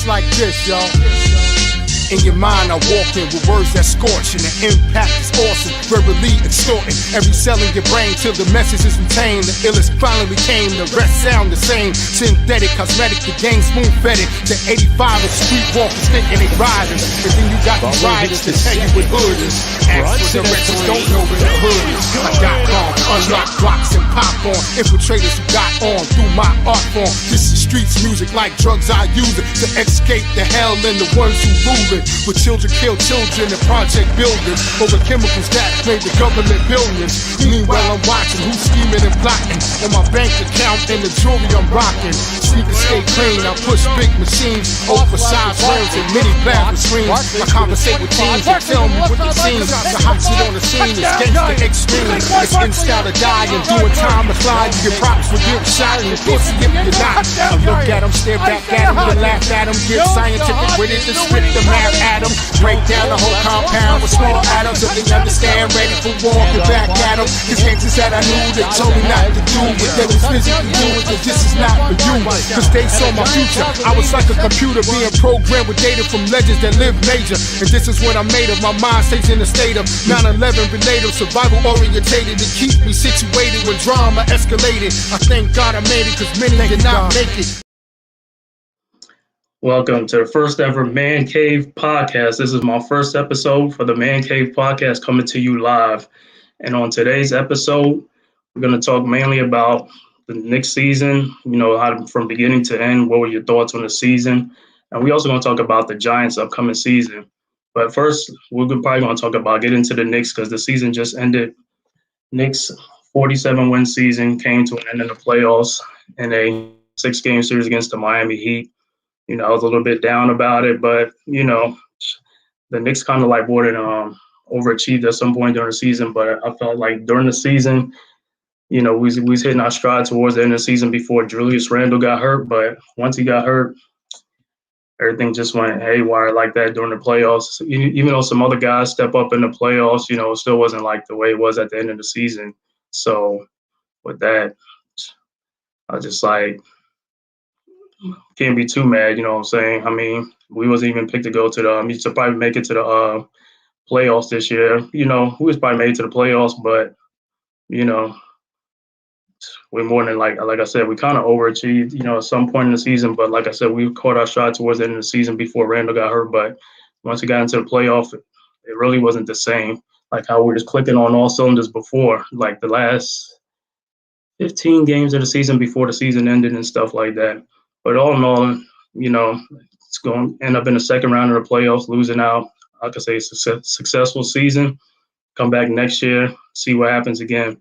It's like this, y'all. In your mind, I walk in with words that scorch, and the impact is awesome, verbally extorting every cell in your brain till the message is retained. The illest finally became, the rest sound the same. Synthetic, cosmetic, the game spoon-fed it to 85 and streetwalkers thinking they riders. And then you got these riders to tell you what hood is. Ask for directions, don't know where the hood is. I got calm, unlock blocks and pop on infiltrators who got on through my art form. This is streets music, like drugs I use it to escape the hell and the ones who rule it. With children kill children and project buildings over chemicals that made the government billions. Meanwhile, I'm watching who's scheming and plotting on my bank account and the jewelry I'm rocking. Sneakers stay clean, I push big machines, oversized rims and mini plasma screens. I conversate with teams and tell me what they seen. The hot shit on the scene is gangsta extreme. It's in style to die and doing time to fly. You get props for getting shot and pussy if you're not. I look at them, stare back at them, then laugh at them, get scientific with it, then spit the math. Atom, break down the whole compound with small atoms so they understand, ready for war, get back at them. Cause gangsters that I knew, they told me not to do what they was physically doing, cause this is not for you. Cause they saw my future, I was like a computer being programmed with data from legends that live major. And this is what I made of, my mind stays in a state of 9/11 related, survival orientated to keep me situated when drama escalated. I thank God I made it cause many did not make it. Welcome to the first ever Man-Cave podcast. This is my first episode for the Man-Cave podcast coming to you live. And on today's episode, we're going to talk mainly about the Knicks season, how from beginning to end, what were your thoughts on the season? And we also going to talk about the Giants' upcoming season. But first, we're probably going to talk about getting to the Knicks because the season just ended. Knicks 47-win season came to an end in the playoffs in a 6-game series against the Miami Heat. I was a little bit down about it, but, the Knicks kind of like overachieved at some point during the season. But I felt like during the season, we was hitting our stride towards the end of the season before Julius Randle got hurt. But once he got hurt, everything just went haywire like that during the playoffs. Even though some other guys step up in the playoffs, it still wasn't like the way it was at the end of the season. So with that, I just can't be too mad, you know what I'm saying? I mean, we wasn't even picked to go to to probably make it to the playoffs this year. We was probably made to the playoffs, but, we're more than like I said, we kind of overachieved, at some point in the season. But like I said, we caught our shot towards the end of the season before Randall got hurt. But once we got into the playoff, it really wasn't the same. Like how we were just clicking on all cylinders before, like the last 15 games of the season before the season ended and stuff like that. But all in all, it's going to end up in the second round of the playoffs, losing out. I could say it's a successful season. Come back next year, see what happens again.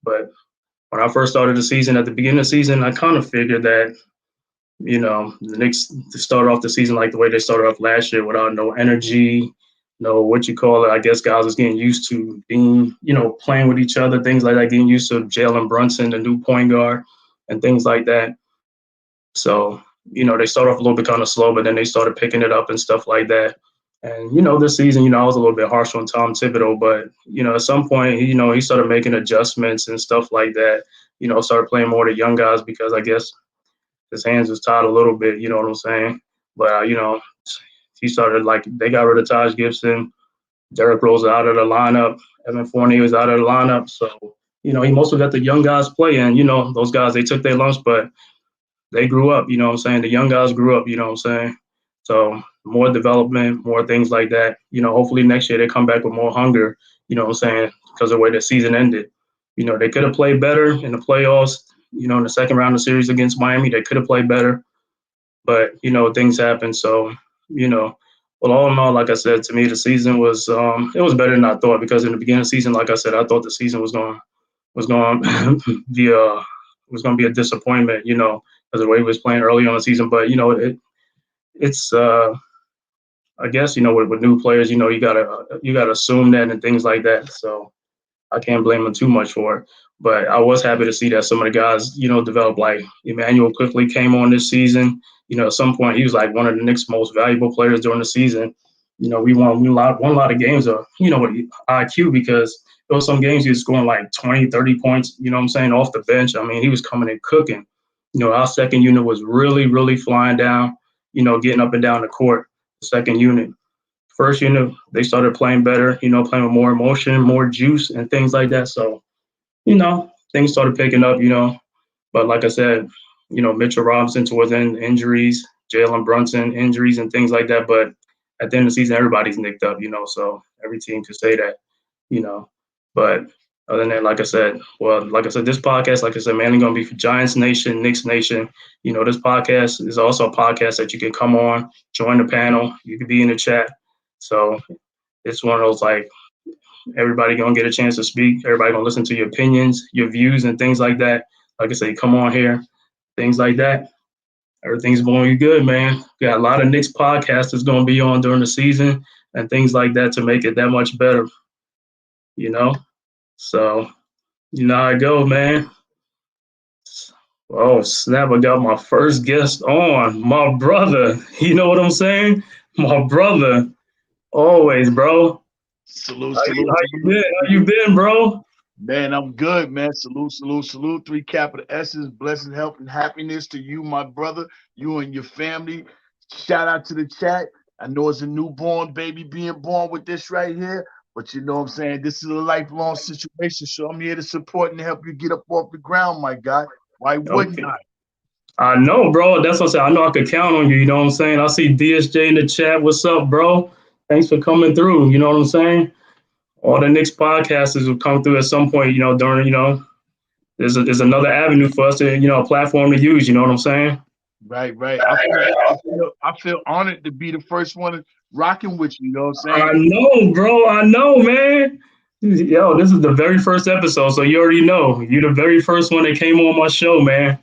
But when I first started the season, at the beginning of the season, I kind of figured that, the Knicks started off the season like the way they started off last year without no energy, I guess guys was getting used to being, playing with each other, things like that, getting used to Jalen Brunson, the new point guard, and things like that. So, they started off a little bit kind of slow, but then they started picking it up and stuff like that. And, this season, I was a little bit harsh on Tom Thibodeau, but, at some point, he started making adjustments and stuff like that, started playing more of the young guys because I guess his hands was tied a little bit, you know what I'm saying? But, he started they got rid of Taj Gibson, Derrick Rose out of the lineup, Evan Fournier was out of the lineup. So, he mostly got the young guys playing, those guys, they took their lumps, but they grew up, you know what I'm saying? The young guys grew up, you know what I'm saying? So more development, more things like that. Hopefully next year they come back with more hunger, you know what I'm saying? Because of the way the season ended. They could have played better in the playoffs, in the second round of the series against Miami. They could have played better. But, things happen. So, well, all in all, like I said, to me, the season was it was better than I thought because in the beginning of the season, like I said, I thought the season was going to be a disappointment, because of the way he was playing early on the season. But, it's I guess, with new players, you gotta assume that and things like that. So I can't blame him too much for it. But I was happy to see that some of the guys, developed. Like Emmanuel quickly came on this season. At some point he was like one of the Knicks' most valuable players during the season. We won a lot of games with IQ because there was some games he was scoring like 20, 30 points, off the bench. I mean, he was coming in cooking. Our second unit was really, really flying down. getting up and down the court. The second unit. First unit, they started playing better, playing with more emotion, more juice, and things like that. So, things started picking up, But like I said, Mitchell Robinson towards the end, injuries, Jalen Brunson, injuries, and things like that. But at the end of the season, everybody's nicked up, so every team could say that, you know. But other than that, like I said, this podcast, like I said, mainly going to be for Giants Nation, Knicks Nation. This podcast is also a podcast that you can come on, join the panel. You can be in the chat. So it's one of those, like, everybody going to get a chance to speak. Everybody going to listen to your opinions, your views, and things like that. Like I say, come on here, things like that. Everything's going good, man. We got a lot of Knicks podcasters going to be on during the season and things like that to make it that much better, So, how it go, man. Oh, snap, I got my first guest on, my brother. You know what I'm saying? My brother. Always, bro. Salute, How salute. you been? How you been, bro? Man, I'm good, man. Salute, salute, salute. 3 capital S's. Blessing, health, and happiness to you, my brother, you and your family. Shout out to the chat. I know it's a newborn baby being born with this right here, but you know what I'm saying? This is a lifelong situation, so I'm here to support and help you get up off the ground, my guy. Why wouldn't I? I know, bro. That's what I said. I know I could count on you. You know what I'm saying? I see DSJ in the chat. What's up, bro? Thanks for coming through. You know what I'm saying? All the Knicks podcasters will come through at some point, during, there's another avenue for us to, a platform to use. You know what I'm saying? Right, right. I feel honored to be the first one rocking with you. You know what I'm saying? I know, bro. I know, man. Yo, this is the very first episode, so you already know. You're the very first one that came on my show, man.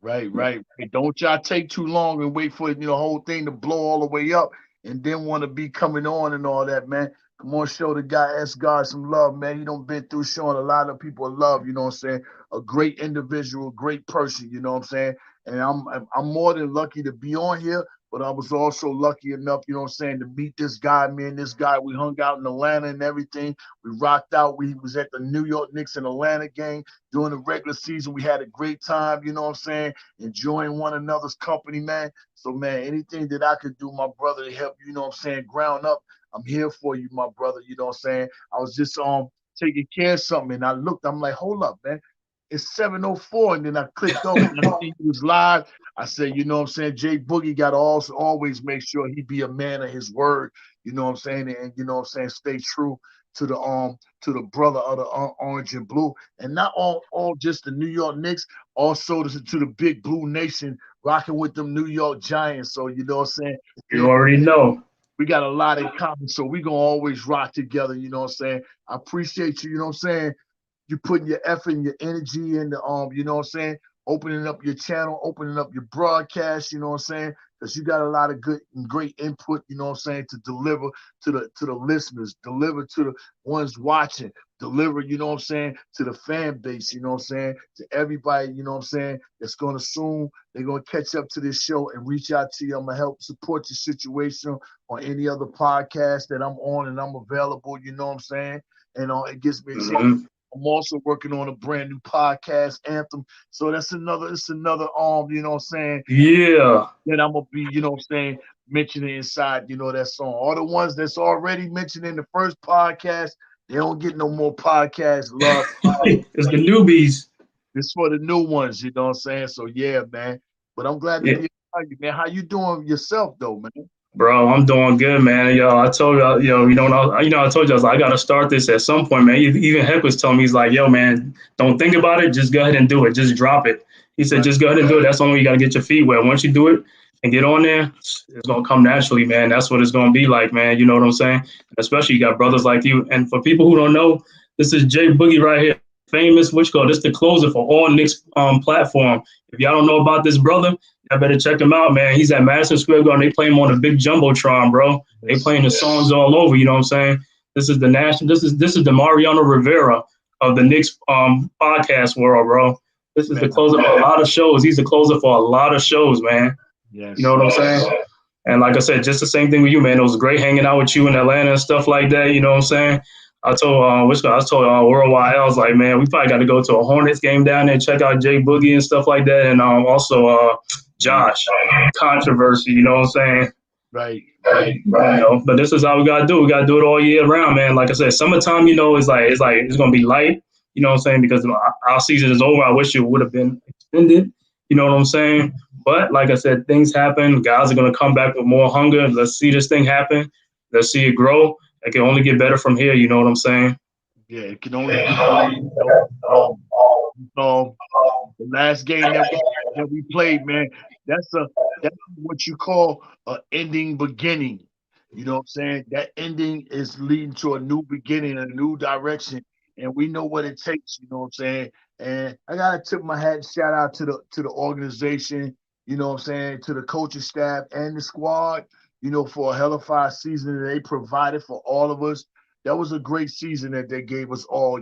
Right, right. Don't y'all take too long and wait for the whole thing to blow all the way up and then want to be coming on and all that, man. Come on, show the guy Sgod some love, man. He done been through showing a lot of people love, you know what I'm saying? A great individual, great person, you know what I'm saying? And I'm more than lucky to be on here, but I was also lucky enough, you know what I'm saying, to meet this guy, man. This guy, we hung out in Atlanta and everything. We rocked out. We was at the New York Knicks and Atlanta game during the regular season. We had a great time, you know what I'm saying, enjoying one another's company, man. So, man, anything that I could do, my brother, to help, you know what I'm saying, ground up, I'm here for you, my brother, you know what I'm saying? I was just taking care of something, and I looked, I'm like, hold up, man. It's 7:04, and then I clicked over and I see he was live. I said, you know what I'm saying, Jay Boogie got to also always make sure he be a man of his word, you know what I'm saying, and you know what I'm saying, stay true to the brother of the orange and blue, and not all just the New York Knicks, also to the big blue nation, rocking with them New York Giants. So you know what I'm saying, You already know. we got a lot in common, so we gonna always rock together, you know what I'm saying. I appreciate you, you know what I'm saying, you putting your effort and your energy into you know what I'm saying, opening up your channel, opening up your broadcast, you know what I'm saying, because you got a lot of good and great input, you know what I'm saying, to deliver to the listeners, deliver to the ones watching, deliver, you know what I'm saying, to the fan base, you know what I'm saying, to everybody, you know what I'm saying, that's gonna soon, they're gonna catch up to this show and reach out to you. I'm gonna help support your situation on any other podcast that I'm on, and I'm available, you know what I'm saying, and it gives me excited. I'm also working on a brand new podcast, Anthem. So it's another, you know what I'm saying? Yeah. Then I'm gonna be, you know what I'm saying, mentioning inside, that song. All the ones that's already mentioned in the first podcast, they don't get no more podcast love. It's the newbies. It's for the new ones, you know what I'm saying? So yeah, man. But I'm glad to be around you, man. How you doing yourself though, man? Bro, I'm doing good, man. Yo, I told you, I told you, I was like, I got to start this at some point, man. Even Heck was telling me, he's like, yo, man, don't think about it. Just go ahead and do it. Just drop it. He said, just go ahead and do it. That's the only way you got to get your feet wet. Once you do it and get on there, it's going to come naturally, man. That's what it's going to be like, man. You know what I'm saying? Especially you got brothers like you. And for people who don't know, this is Jay Boogie right here. Famous, this is the closer for all Knicks platform. If y'all don't know about this brother, y'all better check him out, man. He's at Madison Square Garden. They play him on a big jumbotron, bro. They playing his songs all over. You know what I'm saying? This is the national. This is the Mariano Rivera of the Knicks podcast world, bro. This is the closer for a lot of shows. He's the closer for a lot of shows, man. Yes. You know what I'm saying? And like I said, just the same thing with you, man. It was great hanging out with you in Atlanta and stuff like that. You know what I'm saying? I told Worldwide, I was like, man, we probably got to go to a Hornets game down there, check out Jay Boogie and stuff like that. And also Josh, controversy, you know what I'm saying? Right. But this is how we gotta do. We gotta do it all year round, man. Like I said, summertime, it's gonna be light. You know what I'm saying? Because our season is over. I wish it would have been extended. You know what I'm saying? But like I said, things happen. Guys are gonna come back with more hunger. Let's see this thing happen. Let's see it grow. It can only get better from here. You know what I'm saying? Yeah, it can only get better. Um, the last game that we played, man, that's what you call a ending beginning. You know what I'm saying? That ending is leading to a new beginning, a new direction, and we know what it takes. You know what I'm saying? And I gotta tip my hat and shout out to the organization. You know what I'm saying? To the coaching staff and the squad. For a hell of a season that they provided for all of us. That was a great season that they gave us all.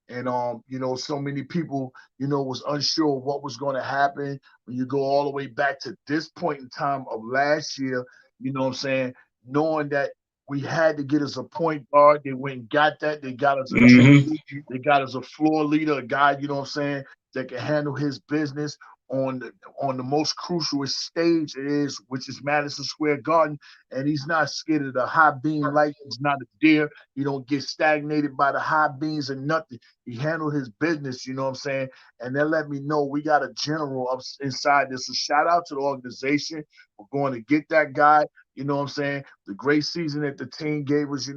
And so many people was unsure what was going to happen when you go all the way back to this point in time of last year. You know what I'm saying? Knowing that we had to get us a point guard, they went and got that. They got us a Mm-hmm. they got us a floor leader, a guy, you know what I'm saying, that can handle his business on the most crucial stage it is, which is Madison Square Garden, and he's not scared of the high beam like he's not a deer. He don't get stagnated by the high beams and nothing. He handled his business, you know what I'm saying? And they let me know we got a general up inside this. So shout out to the organization for going to get that guy. You know what I'm saying? The great season that the team gave us, it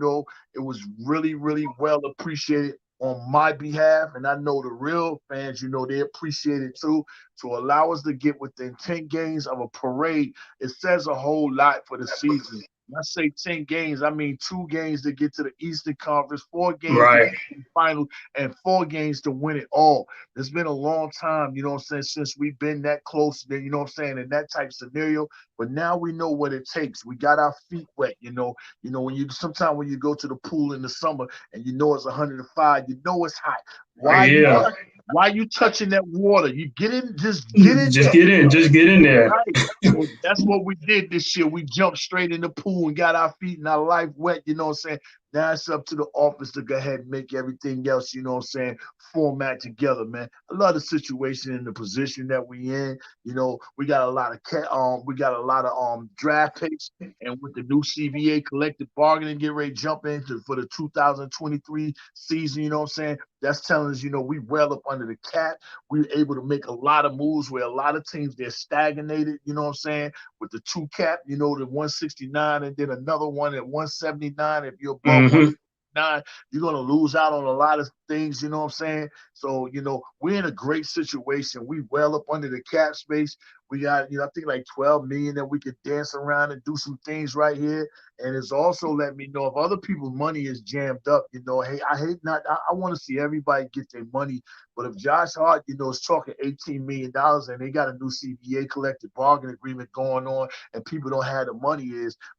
was really, really well appreciated on my behalf. And I know the real fans, they appreciate it too. To allow us to get within 10 games of a parade, it says a whole lot for the season. When I say 10 games, I mean 2 games to get to the Eastern Conference, 4 games to Right. get to the final, and 4 games to win it all. It's been a long time, you know what I'm saying, since we've been that close, you know what I'm saying, in that type of scenario. But now we know what it takes. We got our feet wet, when you go to the pool in the summer and it's 105, it's hot. Yeah. Why you touching that water? You get in, just get in Just there. get in. Just get in there. Right. So that's what we did this year. We jumped straight in the pool and got our feet and our life wet, you know what I'm saying? Now it's up to the office to go ahead and make everything else, you know what I'm saying, format together, man. I love the situation and the position that we in. We got a lot of draft picks, and with the new CBA collective bargaining get ready to jump into for the 2023 season, you know what I'm saying? That's telling us, we well up under the cap. We were able to make a lot of moves where a lot of teams they're stagnated, you know what I'm saying? With the 2 cap, the 169 and then another one at 179. If you're above Mm-hmm. 169, you're gonna lose out on a lot of things, you know what I'm saying? So, we're in a great situation. We well up under the cap space. We got, I think like 12 million that we could dance around and do some things right here. And it's also let me know if other people's money is jammed up, hey, I want to see everybody get their money. But if Josh Hart, is talking $18 million and they got a new CBA collective bargain agreement going on and people don't have the money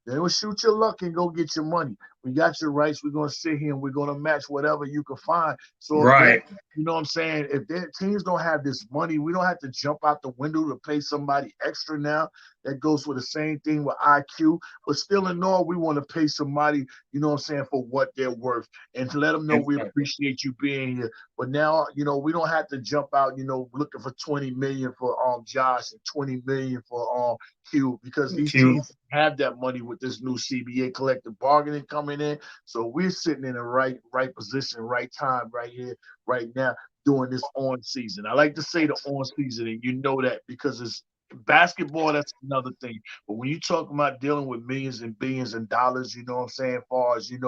then we'll shoot your luck and go get your money. We got your rights. We're going to sit here and we're going to match whatever you can find. So Right. you know what I'm saying? If their teams don't have this money, we don't have to jump out the window to pay somebody extra now. That goes for the same thing with IQ. But still in all, we want to pay somebody, you know what I'm saying, for what they're worth and to let them know we appreciate you being here. But now, we don't have to jump out, looking for 20 million for Josh and 20 million for Q, because these teams have that money with this new CBA collective bargaining coming in. So we're sitting in the right position, right time, right here, right now, doing this on season. I like to say the on season, and you know that because it's basketball, that's another thing. But when you talk about dealing with millions and billions and dollars, you know what I'm saying, as far as, an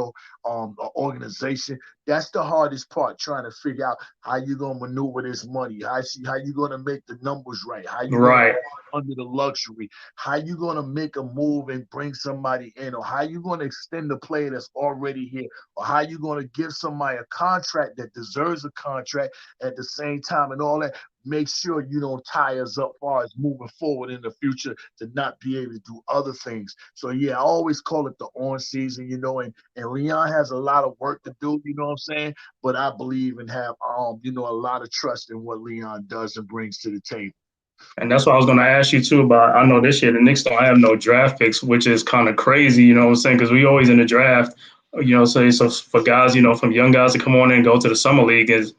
organization, that's the hardest part, trying to figure out how you're going to maneuver this money, how you're going to make the numbers right, how you going to under the luxury, how you going to make a move and bring somebody in, or how you going to extend the player that's already here, or how you going to give somebody a contract that deserves a contract at the same time, and all that. Make sure you don't tie us up as far as moving forward in the future to not be able to do other things. So, yeah, I always call it the on season, and Leon has a lot of work to do, you know what I'm saying? But I believe and have, a lot of trust in what Leon does and brings to the table. And that's what I was going to ask you too about. I know this year the Knicks don't have no draft picks, which is kind of crazy, you know what I'm saying? Because we always in the draft, so for guys, from young guys to come on and go to the summer league is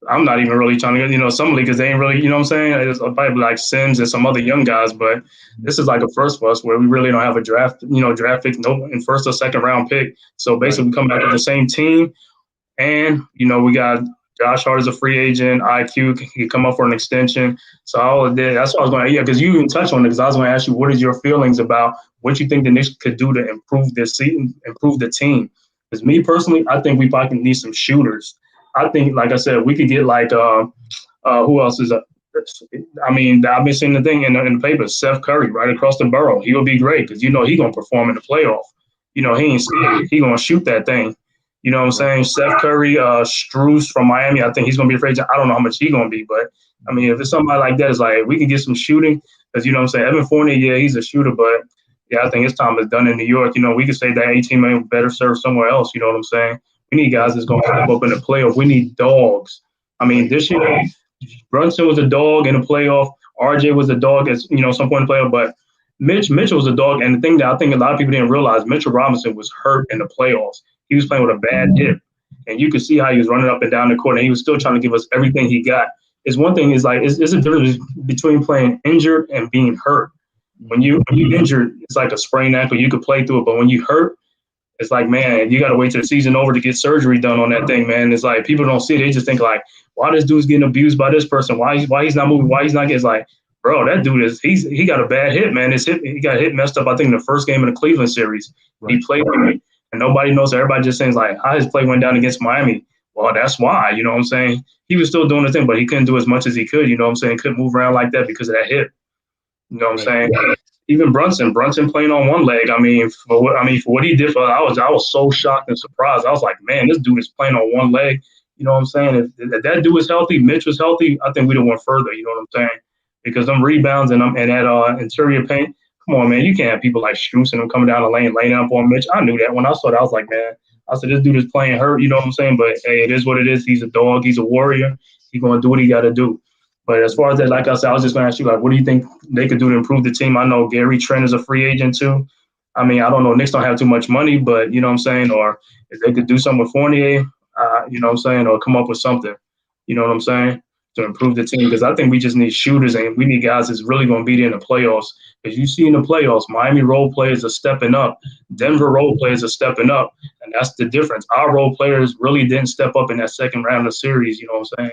I'm not even really trying to get, some leaguers, they ain't really, you know what I'm saying? It's probably like Sims and some other young guys, but this is like a first for us where we really don't have a draft pick, no, in first or second round pick. So Right. basically, we come back with the same team, and we got Josh Hart as a free agent. IQ can come up for an extension. So all of that, that's what I was going. Yeah, because you even touched on it. Because I was going to ask you, what is your feelings about what you think the Knicks could do to improve this season, improve the team? Because me personally, I think we probably need some shooters. I think, like I said, we could get like who else is? I mean, I've been seeing the thing in the paper. Seth Curry right across the borough. He'll be great because he gonna perform in the playoff. He ain't scared. He gonna shoot that thing. You know what I'm saying? Seth Curry, Strus from Miami. I think he's gonna be a free agent. I don't know how much he's gonna be, but I mean, if it's somebody like that, it's like we can get some shooting because you know what I'm saying. Evan Fournier, yeah, he's a shooter, but yeah, I think his time is done in New York. We could say that 18 million better served somewhere else. You know what I'm saying? We need guys that's gonna step up in the playoff. We need dogs. I mean, this year Brunson was a dog in the playoff. RJ was a dog at some point in the playoff, but Mitchell was a dog. And the thing that I think a lot of people didn't realize, Mitchell Robinson was hurt in the playoffs. He was playing with a bad hip, and you could see how he was running up and down the court, and he was still trying to give us everything he got. It's one thing is like it's a difference between playing injured and being hurt. When you injured, it's like a sprained ankle. You could play through it, but when you hurt, it's like, man, you got to wait till the season over to get surgery done on that thing, man. It's like people don't see it. They just think like, why this dude's getting abused by this person? Why he's not moving? Why he's not getting? It's like, bro, that dude he got a bad hip, man. He got hip messed up. I think in the first game of the Cleveland series, he played with it, and nobody knows. Everybody just saying like, how his play went down against Miami. Well, that's why. You know what I'm saying? He was still doing the thing, but he couldn't do as much as he could. You know what I'm saying? Couldn't move around like that because of that hip. You know what I'm saying? Even Brunson playing on one leg. I mean, for what he did, I was so shocked and surprised. I was like, man, this dude is playing on one leg. You know what I'm saying? If that dude was healthy, Mitch was healthy, I think we'd have went further. You know what I'm saying? Because them rebounds and that interior paint. Come on, man, you can't have people like Strus and them coming down the lane, laying up on Mitch. I knew that when I saw that. I was like, man, I said this dude is playing hurt. You know what I'm saying? But hey, it is what it is. He's a dog. He's a warrior. He's gonna do what he got to do. But as far as that, like I said, I was just going to ask you, like, what do you think they could do to improve the team? I know Gary Trent is a free agent too. I mean, I don't know. Knicks don't have too much money, but you know what I'm saying? Or if they could do something with Fournier, you know what I'm saying? Or come up with something, you know what I'm saying? To improve the team. Because I think we just need shooters and we need guys that's really going to be there in the playoffs. Because you see in the playoffs, Miami role players are stepping up. Denver role players are stepping up. And that's the difference. Our role players really didn't step up in that second round of the series, you know what I'm saying?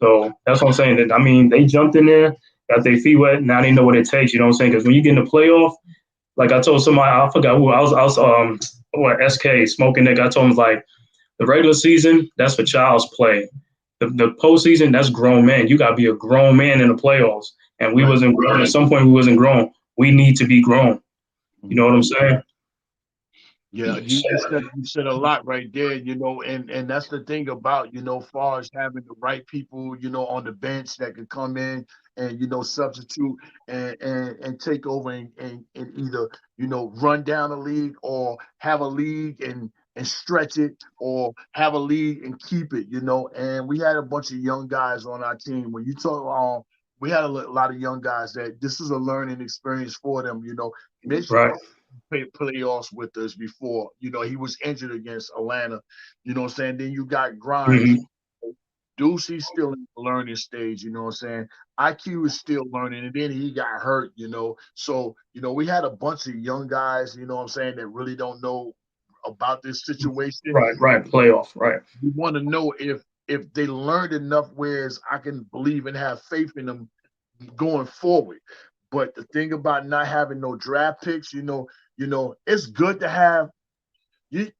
So that's what I'm saying. That I mean, they jumped in there, got their feet wet. Now they know what it takes. You know what I'm saying? Because when you get in the playoff, like I told somebody, I forgot who I was SK Smoking Nick. I told him like the regular season, that's for child's play. The postseason, that's grown men. You gotta be a grown man in the playoffs. And we wasn't grown. At some point, we wasn't grown. We need to be grown. You know what I'm saying? Yeah, you said a lot right there, and that's the thing about, far as having the right people, on the bench that could come in and, substitute and take over and either, run down a league or have a league and stretch it or have a league and keep it, and we had a bunch of young guys on our team. When you talk, we had a lot of young guys that this is a learning experience for them, Mitch Right. playoffs with us before. He was injured against Atlanta. You know what I'm saying? Then you got Grimes. Mm-hmm. Ducey's still in the learning stage, you know what I'm saying? IQ is still learning, and then he got hurt, So, we had a bunch of young guys, you know what I'm saying, that really don't know about this situation. Right. Playoff. Right. We want to know if they learned enough, whereas I can believe and have faith in them going forward. But the thing about not having no draft picks, it's good to have you.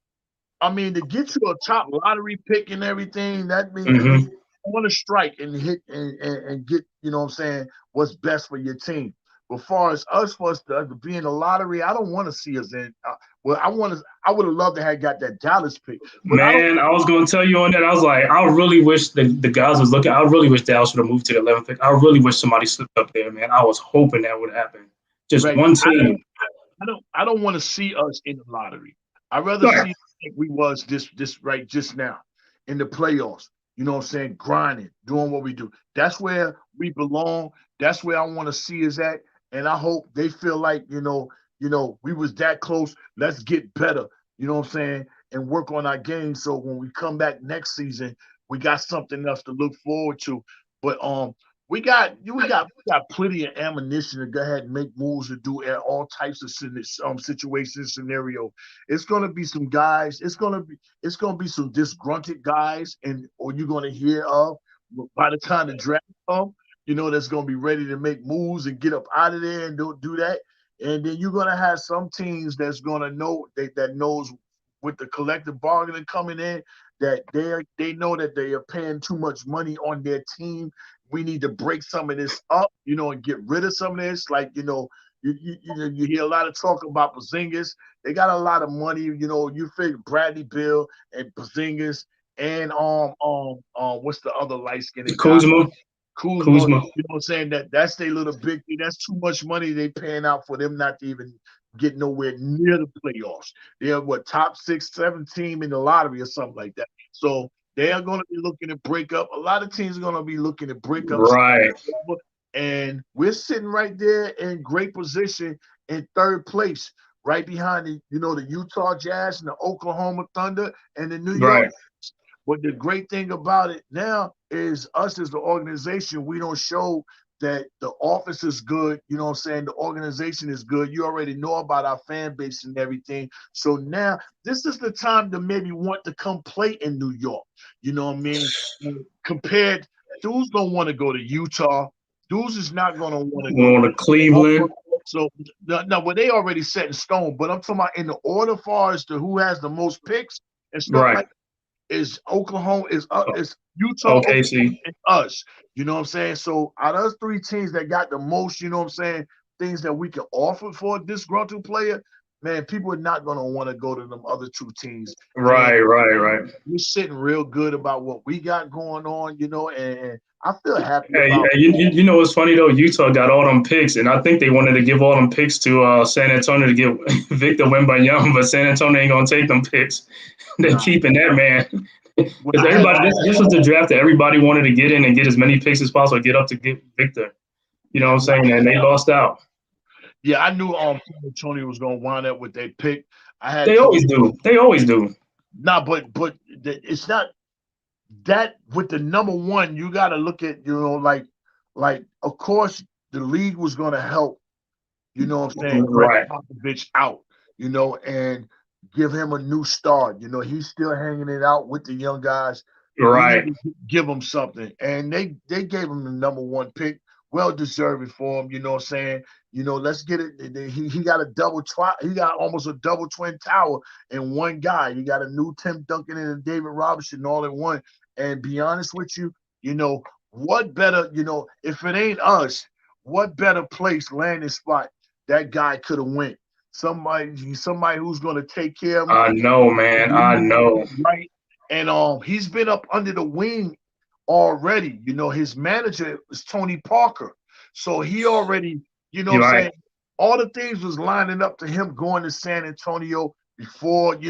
I mean, to get you a top lottery pick and everything, that means you want to strike and hit and get, what I'm saying, what's best for your team. But far as for us to be in the lottery, I don't want to see us in. I would have loved to have got that Dallas pick. But Man, I was going to tell you on that. I was like, I really wish the guys was looking. I really wish Dallas should have moved to the 11th pick. I really wish somebody slipped up there, man. I was hoping that would happen. Just one team. I don't want to see us in the lottery. I'd rather see like we was just now in the playoffs. You know what I'm saying? Grinding, doing what we do. That's where we belong. That's where I want to see us at. And I hope they feel like, we was that close. Let's get better. You know what I'm saying? And work on our game. So when we come back next season, we got something else to look forward to. But we got plenty of ammunition to go ahead and make moves to do at all types of situations scenario. It's gonna be some guys. It's gonna be some disgruntled guys, and or you're gonna hear of by the time the draft comes. That's gonna be ready to make moves and get up out of there and don't do that. And then you're gonna have some teams that's gonna know that knows with the collective bargaining coming in that they know that they are paying too much money on their team. We need to break some of this up, and get rid of some of this. Like, you hear a lot of talk about Porzingis. They got a lot of money. You figure Bradley Beal and Porzingis and what's the other light skinned guy? Kuzma. You know what I'm saying? That's their little big thing. That's too much money they paying out for them not to even get nowhere near the playoffs. They're top 6, 7 team in the lottery or something like that. So they are going to be looking to break up. A lot of teams are going to be looking to break up. Right. And we're sitting right there in great position in third place, right behind the Utah Jazz and the Oklahoma Thunder and the New York. But the great thing about it now is us as the organization, we don't show that the office is good. You know what I'm saying? The organization is good. You already know about our fan base and everything. So now this is the time to maybe want to come play in New York. You know what I mean? Compared, dudes don't want to go to Utah. Dudes is not going to want to go to Cleveland. So no, but they already set in stone. But I'm talking about in the order far as to who has the most picks and stuff like that. Is Oklahoma, is Utah, OKC, and us. You know what I'm saying? So out of those 3 teams that got the most, you know what I'm saying, things that we can offer for a disgruntled player, man, people are not going to want to go to them other 2 teams. Right. We're sitting real good about what we got going on, and I feel happy about it. You know what's funny, though? Utah got all them picks, and I think they wanted to give all them picks to San Antonio to give Victor Wembanyama, but San Antonio ain't going to take them picks. They're keeping that man. Because everybody, this was the draft that everybody wanted to get in and get as many picks as possible, get up to get Victor. You know what I'm saying? And they lost out. Yeah, I knew Tony was going to wind up with that pick. They always do. Nah, but it's not that with the number 1. You got to look at like of course the league was going to help. You know what I'm saying? Right. Popovich out. And give him a new start. He's still hanging it out with the young guys. Right. Give him something. And they gave him the number 1 pick. Well deserved for him. You know what I'm saying? Let's get it. He got he got almost a double twin tower in one guy. He got a new Tim Duncan and a David Robinson all in one. And be honest with you, what better, if it ain't us, what better place, landing spot that guy could have went? Somebody who's going to take care of him. I know, man. I know. Right. And he's been up under the wing already. His manager is Tony Parker. So he already, what I'm saying? All the things was lining up to him going to San Antonio before, they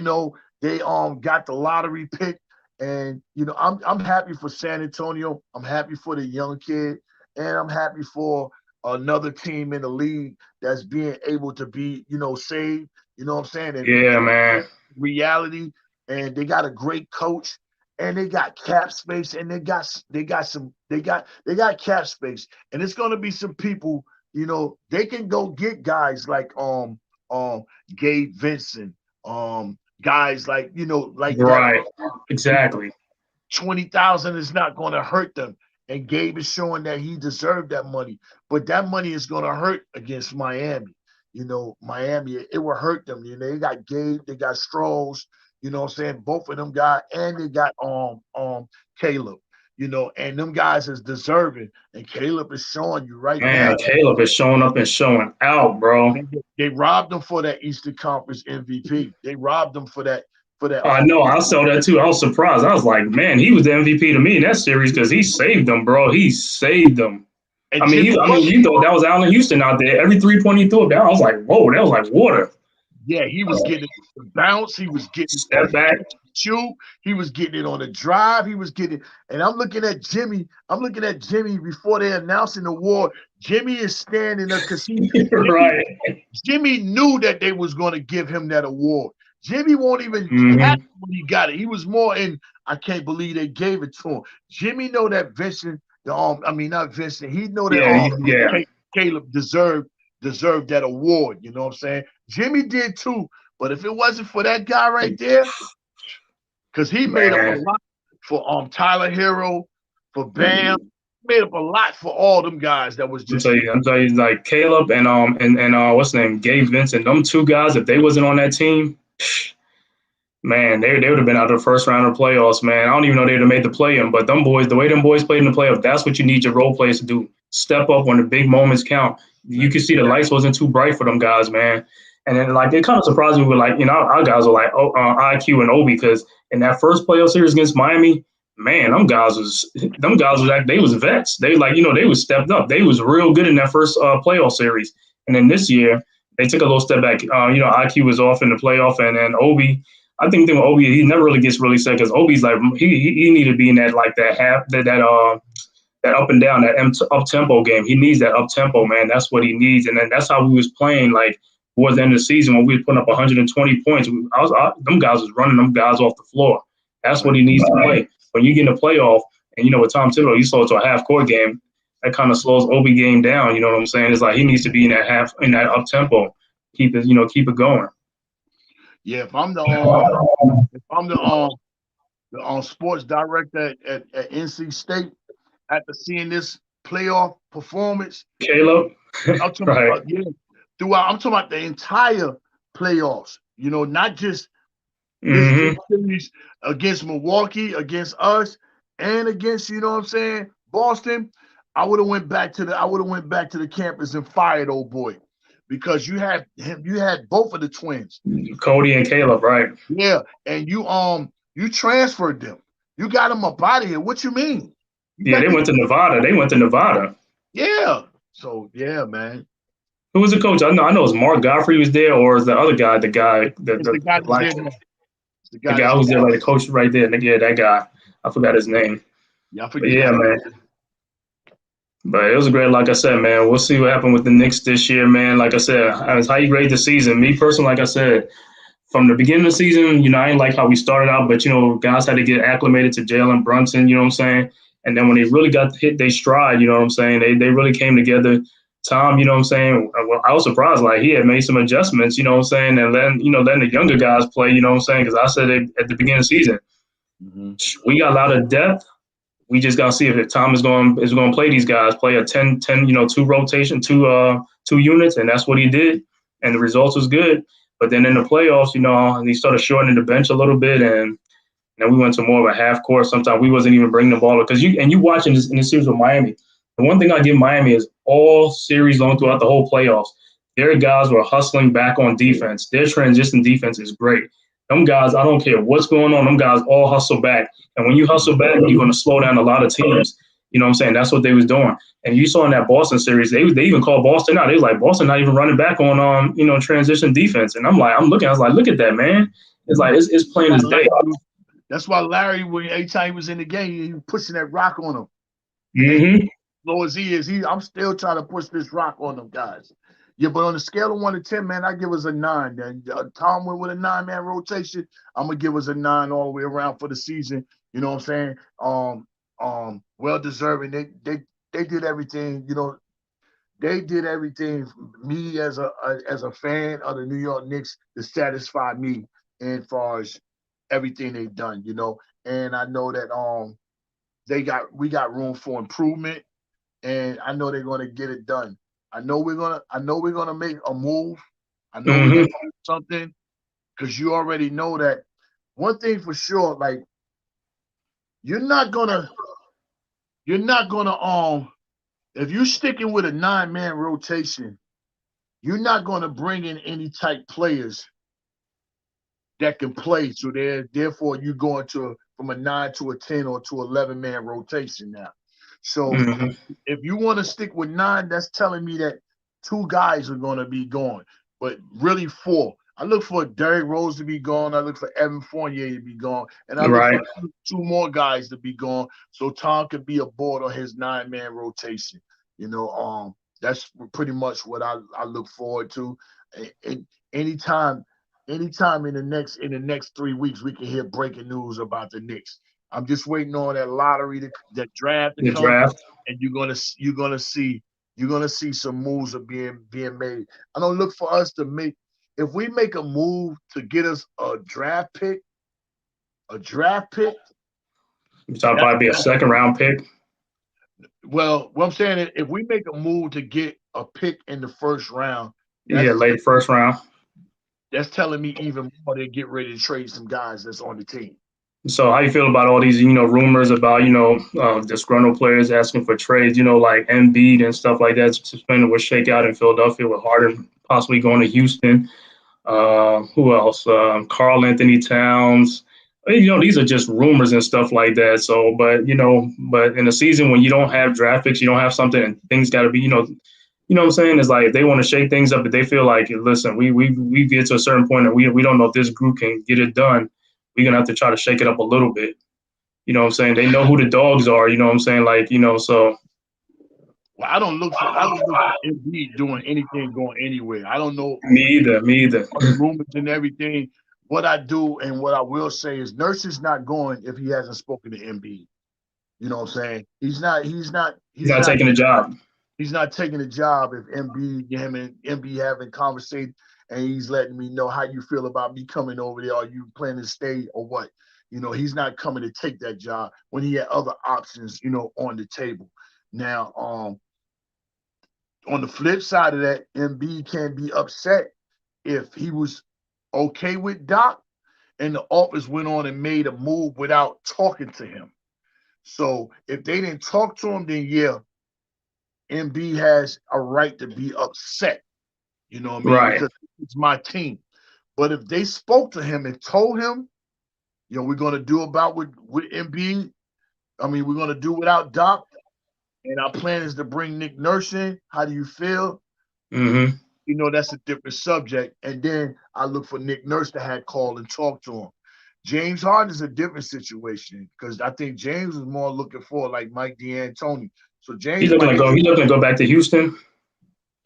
got the lottery pick. And, I'm happy for San Antonio. I'm happy for the young kid. And I'm happy for another team in the league that's being able to be, saved. You know what I'm saying? And yeah, man. Reality. And they got a great coach, and they got cap space, and they got cap space, and it's gonna be some people. They can go get guys like Gabe Vincent, guys like like right, that. Exactly. 20,000 is not going to hurt them. And Gabe is showing that he deserved that money. But that money is going to hurt against Miami. Miami, it will hurt them. They got Gabe, they got Strolls, you know what I'm saying? Both of them guys, and they got Caleb, and them guys is deserving. And Caleb is showing you right now. Man, Caleb is showing up and showing out, bro. They robbed him for that Eastern Conference MVP. They robbed him for that. I know. I saw that too. I was surprised. I was like, man, he was the MVP to me in that series because he saved them, bro. He saved them. And you thought that was Allen Houston out there. Every 3-point he threw up down, I was like, whoa, that was like water. Yeah, he was getting the bounce. He was getting step back. Shoot. He was getting it on the drive. He was getting, and I'm looking at Jimmy. Before they announcing the award. Jimmy is standing there because right. Jimmy knew that they was going to give him that award. Jimmy won't even have it when he got it. He was more in, I can't believe they gave it to him. Jimmy know that Vincent, not Vincent, he know that Caleb deserved that award. You know what I'm saying? Jimmy did too. But if it wasn't for that guy right there, because he made up a lot for Tyler Hero, for Bam, made up a lot for all them guys that was just. I'm telling you, like Caleb and what's his name, Gabe Vincent, them two guys, if they wasn't on that team, man, they would have been out of the first round of the playoffs, man. I don't even know they would have made the play-in, but them boys, the way them boys played in the playoffs, that's what you need your role players to do. Step up when the big moments count. You can see the lights wasn't too bright for them guys, man. And then, like, it kind of surprised me with, like, our guys were like IQ and Obi, because in that first playoff series against Miami, man, them guys was like, they was vets. They they was stepped up. They was real good in that first playoff series. And then this year, they took a little step back. IQ was off in the playoff, and Obi. I think with Obi, he never really gets really set, because Obi's like he needed to be in that that up and down, that up tempo game. He needs that up tempo, man. That's what he needs, and then that's how we was playing like towards the end of the season when we were putting up 120 points. Them guys was running them guys off the floor. That's what he needs to play. When you get in a playoff, and with Tom Thibodeau, you saw it to a half court game. That kind of slows Obi game down. You know what I'm saying? It's like he needs to be in that up tempo, keep it going. Yeah, if I'm the sports director at NC State, after seeing this playoff performance, Caleb, I'm talking about, I'm talking about the entire playoffs. Not just this series against Milwaukee, against us, and against Boston. I would have went back to the campus and fired old boy, because you had both of the twins, Cody and Caleb, right? Yeah, and you transferred them. You got them up out of here. What you mean? They went to Nevada. Yeah. So yeah, man. Who was the coach? I know it was Mark Godfrey was there, or is the other guy, the guy who was there, like the coach right there. Yeah, that guy. I forgot his name. Yeah, I forget. Yeah, man. But it was great. Like I said, man, we'll see what happened with the Knicks this year, man. Like I said, how you grade the season. Me personally, like I said, from the beginning of the season, I didn't like how we started out, but, guys had to get acclimated to Jalen Brunson, you know what I'm saying? And then when they really got to hit their stride, you know what I'm saying, they really came together. Tom, you know what I'm saying, well, I was surprised, like, he had made some adjustments, you know what I'm saying, and letting the younger guys play, you know what I'm saying, because I said it at the beginning of the season. We got a lot of depth. We just got to see if Tom is going to play these guys, play a 10, two rotation, two units, and that's what he did, and the results was good. But then in the playoffs, he started shortening the bench a little bit, and we went to more of a half court. Sometimes we wasn't even bringing the ball up, because you watching this in the series with Miami. The one thing I give Miami is all series long throughout the whole playoffs, their guys were hustling back on defense. Their transition defense is great. Them guys, I don't care what's going on, them guys all hustle back. And when you hustle back, you're going to slow down a lot of teams. You know what I'm saying? That's what they was doing. And you saw in that Boston series, they even called Boston out. They was like, Boston not even running back on transition defense. And I was like, look at that, man. It's like it's plain as day. That's why Larry, every time he was in the game, he was pushing that rock on him. Mm-hmm. Low as he is, I'm still trying to push this rock on them guys. Yeah, but on a scale of 1 to 10, man, I give us a 9. Then Tom went with a 9-man rotation. I'm gonna give us a 9 all the way around for the season. You know what I'm saying? Well deserving. They did everything. They did everything. Me as a fan of the New York Knicks to satisfy me, as far as everything they've done. And I know that we got room for improvement, and I know they're gonna get it done. I know we're gonna make a move. I know we're gonna do something, because you already know that. One thing for sure, like, you're not gonna if you're sticking with a 9-man rotation, you're not gonna bring in any type players that can play. So therefore you're going from a 9 to a 10 or to 11-man rotation now. So if you want to stick with 9, that's telling me that 2 guys are going to be gone, but really 4. I look for Derrick Rose to be gone. I look for Evan Fournier to be gone, and I look for 2 more guys to be gone, so Tom could be aboard on his 9-man rotation. That's pretty much what I look forward to. Anytime anytime in the next 3 weeks, we can hear breaking news about the Knicks. I'm just waiting on that lottery, that draft to The come, draft. and you're gonna see some moves are being made. I don't look for us to make if we make a move to get us a draft pick. So I'll That, probably be a second round pick. well, what I'm saying is, if we make a move to get a pick in the first round, Yeah, that's late first round. that's telling me even more they get ready to trade some guys that's on the team. So how you feel about all these, rumors about, disgruntled players asking for trades, like Embiid and stuff like that, suspended with shakeout in Philadelphia with Harden possibly going to Houston. Who else? Carl Anthony Towns. These are just rumors and stuff like that. So, but in a season when you don't have draft picks, you don't have something, and things got to be, what I'm saying is like if they want to shake things up, if they feel like, listen, we get to a certain point and we don't know if this group can get it done, we're gonna have to try to shake it up a little bit. You know what I'm saying? They know who the dogs are. You know what I'm saying? Like, so. Well, I don't look for Embiid doing anything going anywhere. I don't know Me either. Me either. all the rumors and everything. What I do and what I will say is Nurse is not going if he hasn't spoken to Embiid. You know what I'm saying? He's not. He's not. He's He's not not. taking a job. He's not taking a job if him and Embiid having conversation and he's letting me know how you feel about me coming over there. Are you planning to stay or what? He's not coming to take that job when he had other options, on the table. Now, on the flip side of that, MB can be upset if he was okay with Doc and the office went on and made a move without talking to him. So if they didn't talk to him, then yeah, MB has a right to be upset. You know what I mean? Right. Because it's my team. But if they spoke to him and told him, we're going to do about with MB, we're going to do without Doc, and our plan is to bring Nick Nurse in. How do you feel? Mm-hmm. That's a different subject. And then I look for Nick Nurse to have called and talk to him. James Harden is a different situation because I think James was more looking for like Mike D'Antoni. So James He's looking to go back to Houston.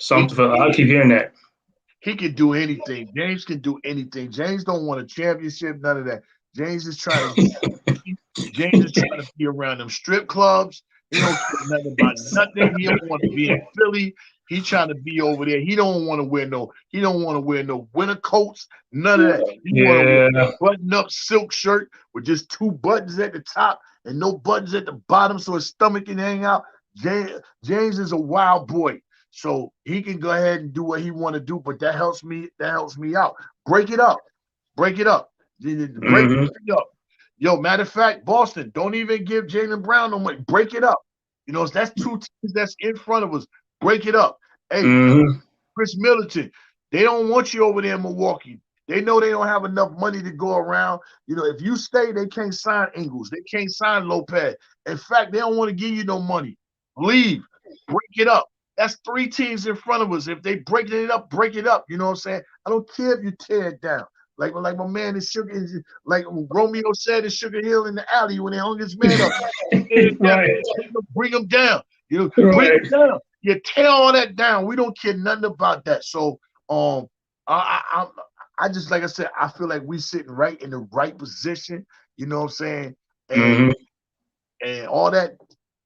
I keep hearing that. He can do anything. James can do anything. James don't want a championship, none of that. James is trying to be around them strip clubs. He don't care nothing about nothing. He don't want to be in Philly. He trying to be over there. He don't want to wear no winter coats, none of that. He want to wear a button-up silk shirt with just 2 buttons at the top and no buttons at the bottom so his stomach can hang out. James is a wild boy. So he can go ahead and do what he want to do, but that helps me out. Break it up. Break it up. Yo, matter of fact, Boston, don't even give Jaylen Brown no money. Break it up. That's 2 teams that's in front of us. Break it up. Hey, Chris Middleton, they don't want you over there in Milwaukee. They know they don't have enough money to go around. If you stay, they can't sign Ingles. They can't sign Lopez. In fact, they don't want to give you no money. Leave. Break it up. That's 3 teams in front of us. If they break it up, break it up. You know what I'm saying? I don't care if you tear it down. Like my man in Sugar, like Romeo said in Sugar Hill in the alley when they hung his man up. Right. Bring him down. Bring him down. You tear all that down. We don't care nothing about that. So I just, like I said, I feel like we sitting right in the right position. You know what I'm saying? And all that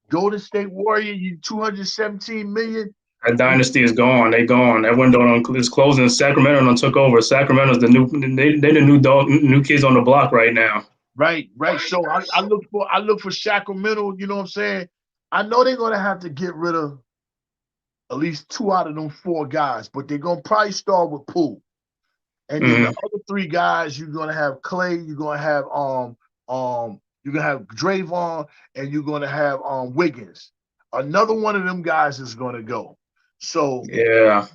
Golden State Warrior, you 217 million. That dynasty is gone. They gone. That window is closing. Sacramento done took over. Sacramento's the new. They the new kids on the block right now. Right. So I look for Sacramento. You know what I'm saying? I know they're gonna have to get rid of at least 2 out of them 4 guys, but they're gonna probably start with Poole, and then the other 3 guys you're gonna have Clay. You're gonna have you're gonna have Draymond, and you're gonna have Wiggins. Another one of them guys is gonna go. So yeah,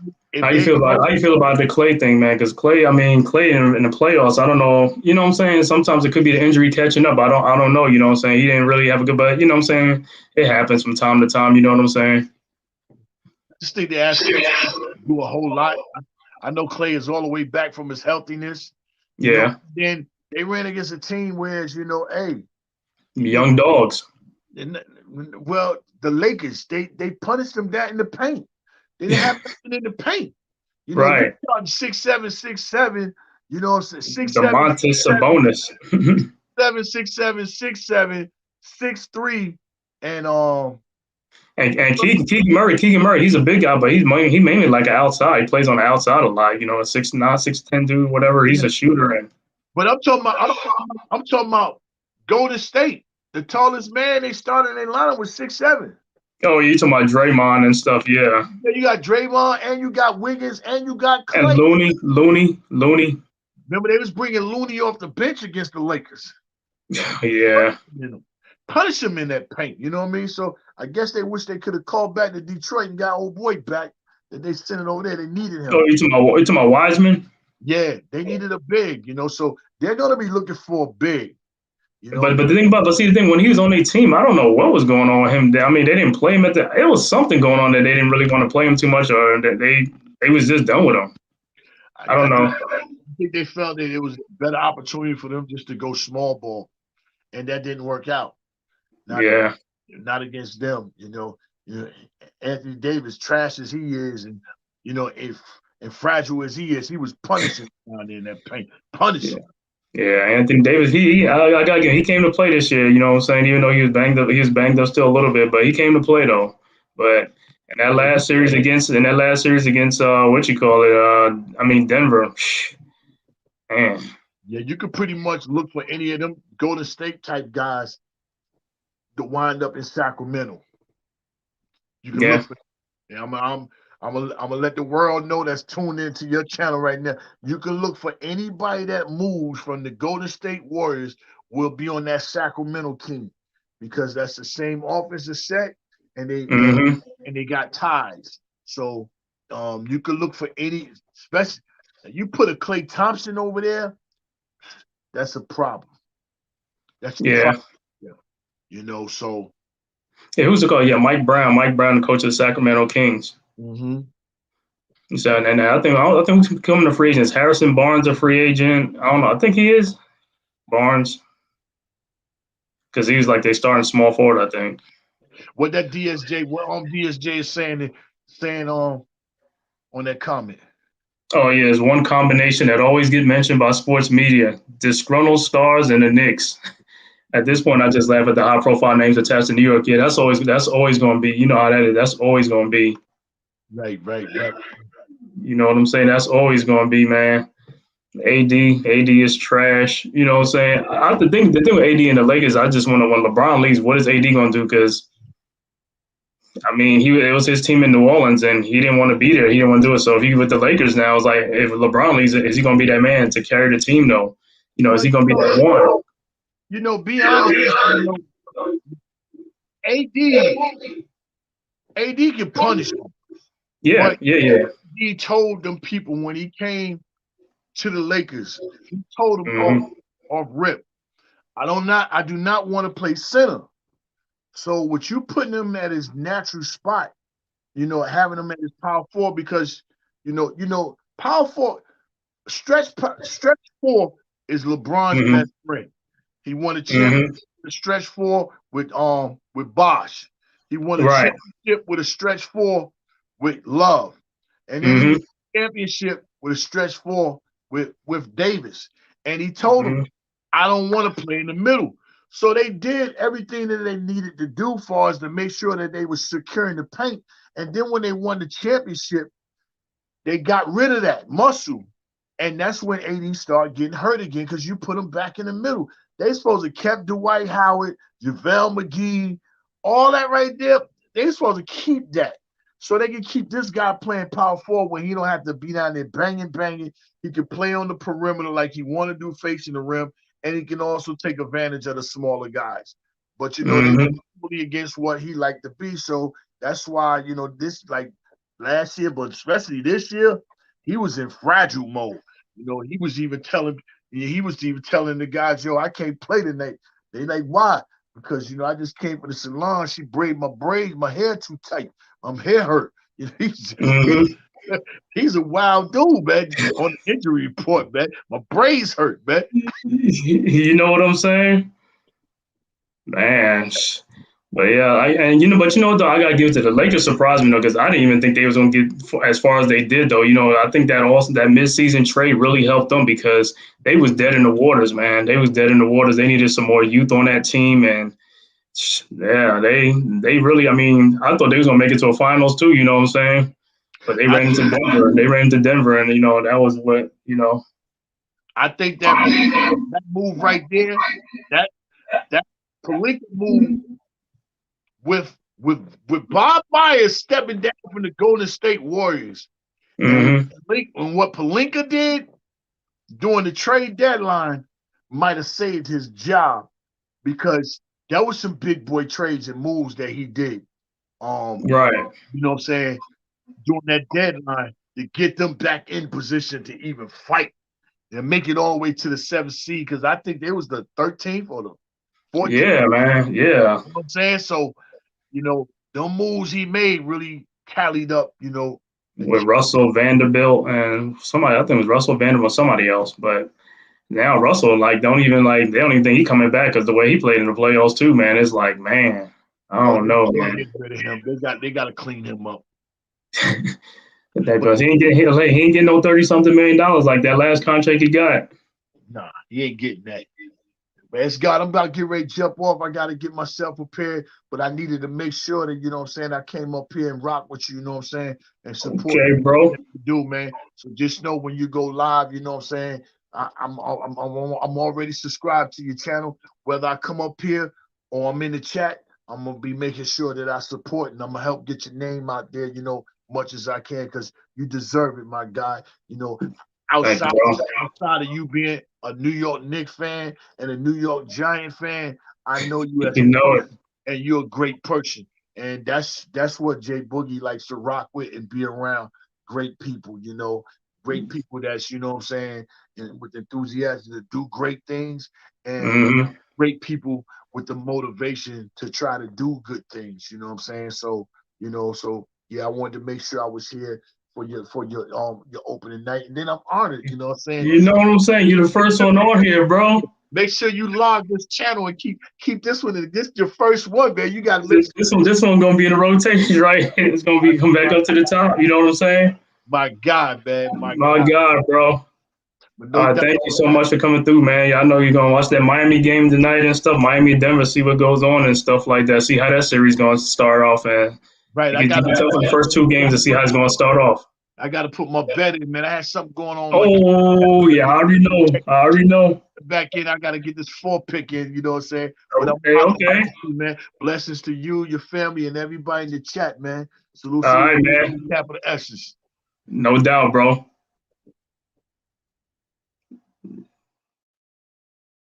how you feel about the Clay thing, man? Because Clay in the playoffs, I don't know. You know what I'm saying? Sometimes it could be the injury catching up. I don't know. You know what I'm saying? He didn't really have a good, but you know what I'm saying? It happens from time to time. You know what I'm saying? I just think they asked him to do a whole lot. I know Clay is all the way back from his healthiness. Yeah. Then they ran against a team where, hey, young dogs. Well, the Lakers, they punished them that in the paint. They didn't have nothing in the paint. Right. They started 6'7", You know what I'm saying? 6'7", Demontis Sabonis. 6'7", 6'3", and And Keegan Murray, he's a big guy, but he mainly like an outside. He plays on the outside a lot. You know, a 6'9", 6'10" dude, whatever. He's a shooter. And but I'm talking about Golden State. The tallest man they started in their lineup was 6'7". oh, you talking about Draymond and stuff? Yeah. Yeah, you got Draymond and you got Wiggins and you got And Clay. Looney. Remember, they was bringing Looney off the bench against the Lakers. Yeah. Punish him in that paint. You know what I mean? So I guess they wish they could have called back to Detroit and got old boy back. That they sent it over there. They needed him. Oh, you talking about Wiseman? Yeah, they needed a big. You know, so they're gonna be looking for a big. You know, But the thing when he was on their team, I don't know what was going on with him. I mean, they didn't play him it was something going on that they didn't really want to play him too much, or that they was just done with him. I don't know. I think they felt that it was a better opportunity for them just to go small ball, and that didn't work out. Not against them. You know, Anthony Davis, trash as he is, and and fragile as he is, he was punishing down there in that paint. Punishing. Yeah, Anthony Davis, he came to play this year, you know what I'm saying? Even though he was banged up still a little bit, but he came to play though. But in that last series against Denver, man. Yeah, you could pretty much look for any of them Golden State type guys to wind up in Sacramento. You can look for. Yeah, I'm gonna let the world know that's tuned into your channel right now. You can look for anybody that moves from the Golden State Warriors will be on that Sacramento team because that's the same offensive set and they got ties. So you can look for any, especially you put a Klay Thompson over there, that's a problem. That's a problem. You know, so who's it called? Yeah, Mike Brown, the coach of the Sacramento Kings. Mm-hmm. So, and I think he's coming to free agents. Harrison Barnes a free agent. I don't know. I think he is Barnes because he was like they starting small forward. I think. What DSJ is saying on that comment. Oh yeah, it's one combination that always get mentioned by sports media: disgruntled stars and the Knicks. At this point, I just laugh at the high-profile names attached to New York. Yeah, that's always going to be. You know how that is. That's always going to be. Right. You know what I'm saying? That's always going to be, man. AD is trash. You know what I'm saying? The thing with AD and the Lakers, I just wonder when LeBron leaves, what is AD going to do? Because, I mean, it was his team in New Orleans, and he didn't want to be there. He didn't want to do it. So if he's with the Lakers now, it's like if LeBron leaves, is he going to be that man to carry the team, though? You know, is he going to be that one? You know, be honest, AD can punish him. Yeah. He told them people when he came to the Lakers, he told them off rip, I do not want to play center. So what you putting him at his natural spot, having him at his power forward because power forward stretch four is LeBron's best friend. He won a championship with a stretch four with Bosh. He won a championship with a stretch four with Love. And then he won a championship with a stretch four with Davis. And he told him, I don't want to play in the middle. So they did everything that they needed to do for us to make sure that they were securing the paint. And then when they won the championship, they got rid of that muscle. And that's when AD started getting hurt again because you put him back in the middle. They supposed to kept Dwight Howard, JaVale McGee, all that right there. They supposed to keep that so they can keep this guy playing power forward when he don't have to be down there banging. He can play on the perimeter like he want to do facing the rim, and he can also take advantage of the smaller guys. But, they really against what he liked to be. So that's why, this like last year, but especially this year, he was in fragile mode. He was even telling the guys, yo, I can't play tonight. They like, why? Because, I just came from the salon. She braided my hair too tight. My hair hurt. He's a wild dude, man, on the injury report, man. My braids hurt, man. You know what I'm saying? Man, But yeah, but you know what though, I gotta give it to the Lakers. Surprised me though, because I didn't even think they was gonna get as far as they did though. You know, I think that also that midseason trade really helped them because they was dead in the waters, man. They was dead in the waters. They needed some more youth on that team, and yeah, they really. I mean, I thought they was gonna make it to a finals too. You know what I'm saying? But they I ran into Denver. They ran into Denver, and you know that was what you know. I think that move right there, that that Palinka move with Bob Myers stepping down from the Golden State Warriors, Mm-hmm. and what Palinka did during the trade deadline might have saved his job because there was some big boy trades and moves that he did. Right. You know what I'm saying? During that deadline to get them back in position to even fight and make it all the way to the 7th seed because I think it was the 13th or the 14th. Yeah, man. Yeah. You know what I'm saying? So, you know, the moves he made really tallied up, you know. With Russell Vanderbilt and somebody, I think it was Russell Vanderbilt, somebody else. But now Russell, they don't even think he coming back because the way he played in the playoffs too, man. It's like, man, I don't know, They man. get rid of him. They got to clean him up. Because he ain't getting no $30-something million like that last contract he got. Nah, he ain't getting that. But Sgod, I'm about to get ready to jump off. I got to get myself prepared, but I needed to make sure that, you know what I'm saying, I came up here and rock with you, you know what I'm saying, and support Okay, bro. what you do, man. So just know when you go live, you know what I'm saying, I'm already subscribed to your channel. Whether I come up here or I'm in the chat, I'm going to be making sure that I support and I'm going to help get your name out there, you know, much as I can because you deserve it, my guy. You know, outside of you being a New York Knicks fan and a New York Giant fan, I know you as a person, and you're a great person. And that's what Jay Boogie likes to rock with and be around great people, you know, great people that's, you know what I'm saying, and with enthusiasm to do great things and great people with the motivation to try to do good things, you know what I'm saying? So, you know, yeah, I wanted to make sure I was here for your opening night, and then I'm honored. You know what I'm saying? You know what I'm saying? You're the first one on here, bro. Make sure you log this channel and keep this one. This your first one, man. You got this one gonna be in the rotation, right? It's gonna be come back up to the top. You know what I'm saying? My God, man. My God, bro. Thank you so much for coming through, man. I know you're gonna watch that Miami game tonight and stuff. Miami, Denver, see what goes on and stuff like that. See how that series gonna start off, and I can tell from the first 2 games to see how it's gonna start off. I got to put my bet in, man. I had something going on. Oh, yeah, I already know. Back in, I got to get this 4 pick in, you know what I'm saying? But Okay. Man. Blessings to you, your family, and everybody in the chat, man. Salute. All right, man. Capital S's. No doubt, bro.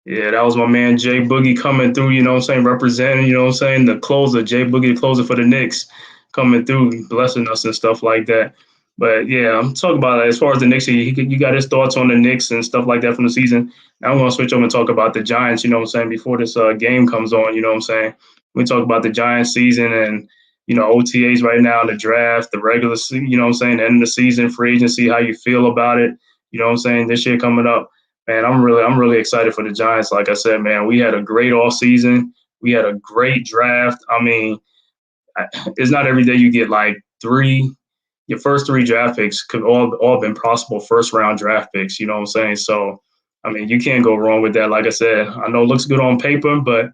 Yeah, that was my man Jay Boogie coming through, you know what I'm saying, representing, you know what I'm saying, the closer, Jay Boogie, the closer for the Knicks, coming through, blessing us and stuff like that. But yeah, I'm talking about as far as the Knicks, you got his thoughts on the Knicks and stuff like that from the season. Now I'm going to switch over and talk about the Giants, you know what I'm saying, before this game comes on, you know what I'm saying. We talk about the Giants season and, you know, OTAs right now, the draft, the regular season, you know what I'm saying, the end of the season, free agency, how you feel about it, you know what I'm saying, this year coming up. Man, I'm really excited for the Giants. Like I said, man, we had a great offseason. We had a great draft. I mean, it's not every day you get like your first 3 draft picks could all been possible first round draft picks. You know what I'm saying? So, I mean, you can't go wrong with that. Like I said, I know it looks good on paper, but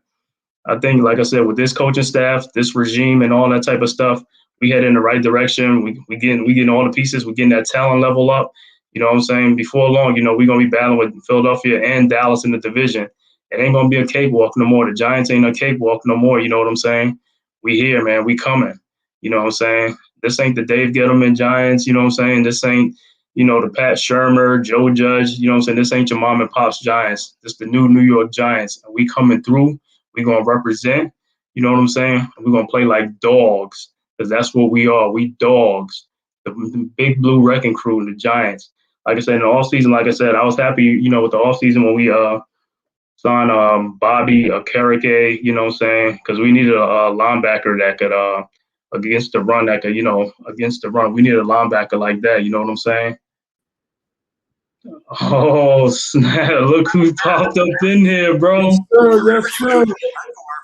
I think, like I said, with this coaching staff, this regime, and all that type of stuff, we head in the right direction. We getting all the pieces. We're getting that talent level up. You know what I'm saying? Before long, you know, we're going to be battling with Philadelphia and Dallas in the division. It ain't going to be a cakewalk no more. The Giants ain't a cakewalk no more. You know what I'm saying? We here, man. We coming. You know what I'm saying? This ain't the Dave Gettleman Giants. You know what I'm saying? This ain't, you know, the Pat Shermer, Joe Judge. You know what I'm saying? This ain't your mom and pop's Giants. This the new New York Giants. And we coming through. We're going to represent. You know what I'm saying? We're going to play like dogs because that's what we are. We dogs. The big blue wrecking crew, the Giants. Like I said, in the offseason, like I said, I was happy, you know, with the offseason when we signed Bobby Okereke, you know what I'm saying? Because we needed a linebacker that could, against the run, that could, you know, against the run. We needed a linebacker like that, you know what I'm saying? Oh, snap. Look who popped up in here, bro. Yes, sir.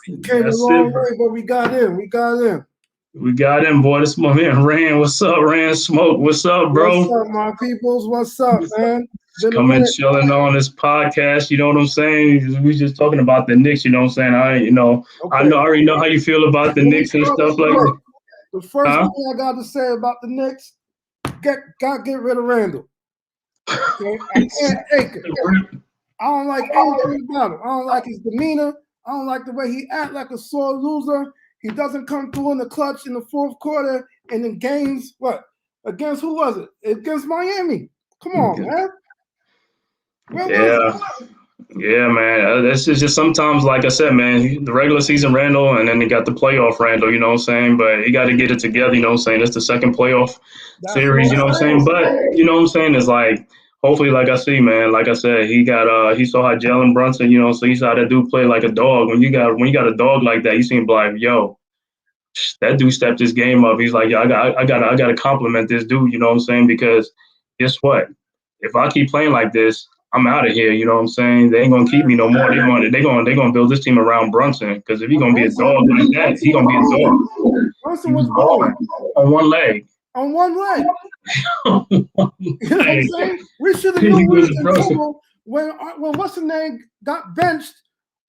We came a That's long it, bro. way, but we got in. We got in. We got him, boy. This my man, Rand. What's up, Rand Smoke? What's up, bro? What's up, my peoples? What's up, man? Been a Coming minute. chilling on this podcast. You know what I'm saying? We just talking about the Knicks. You know what I'm saying? I already know how you feel about the Knicks and stuff like that. The first thing I got to say about the Knicks, get rid of Randall. Okay? I can't take it. I don't like anything about him. I don't like his demeanor. I don't like the way he act like a sore loser. He doesn't come through in the clutch in the fourth quarter and in games. What? Against who was it? Against Miami. Come on, man. Yeah, man. This is just sometimes, like I said, man, the regular season Randall, and then they got the playoff Randall, you know what I'm saying? But he got to get it together, you know what I'm saying? It's the second playoff series, you know what I'm saying? But, you know what I'm saying? It's like, hopefully, like I see, man, like I said, he saw how Jalen Brunson, you know, so he saw that dude play like a dog. When you got a dog like that, you seem like, yo, that dude stepped his game up. He's like, yo, I gotta compliment this dude, you know what I'm saying? Because guess what? If I keep playing like this, I'm out of here. You know what I'm saying? They ain't gonna keep me no more. They're gonna build this team around Brunson, because if he's gonna be a dog like that, he's gonna be a dog. Brunson was balling on one leg. On one leg. You know what I'm saying? We should have known we was in trouble when what's his name got benched.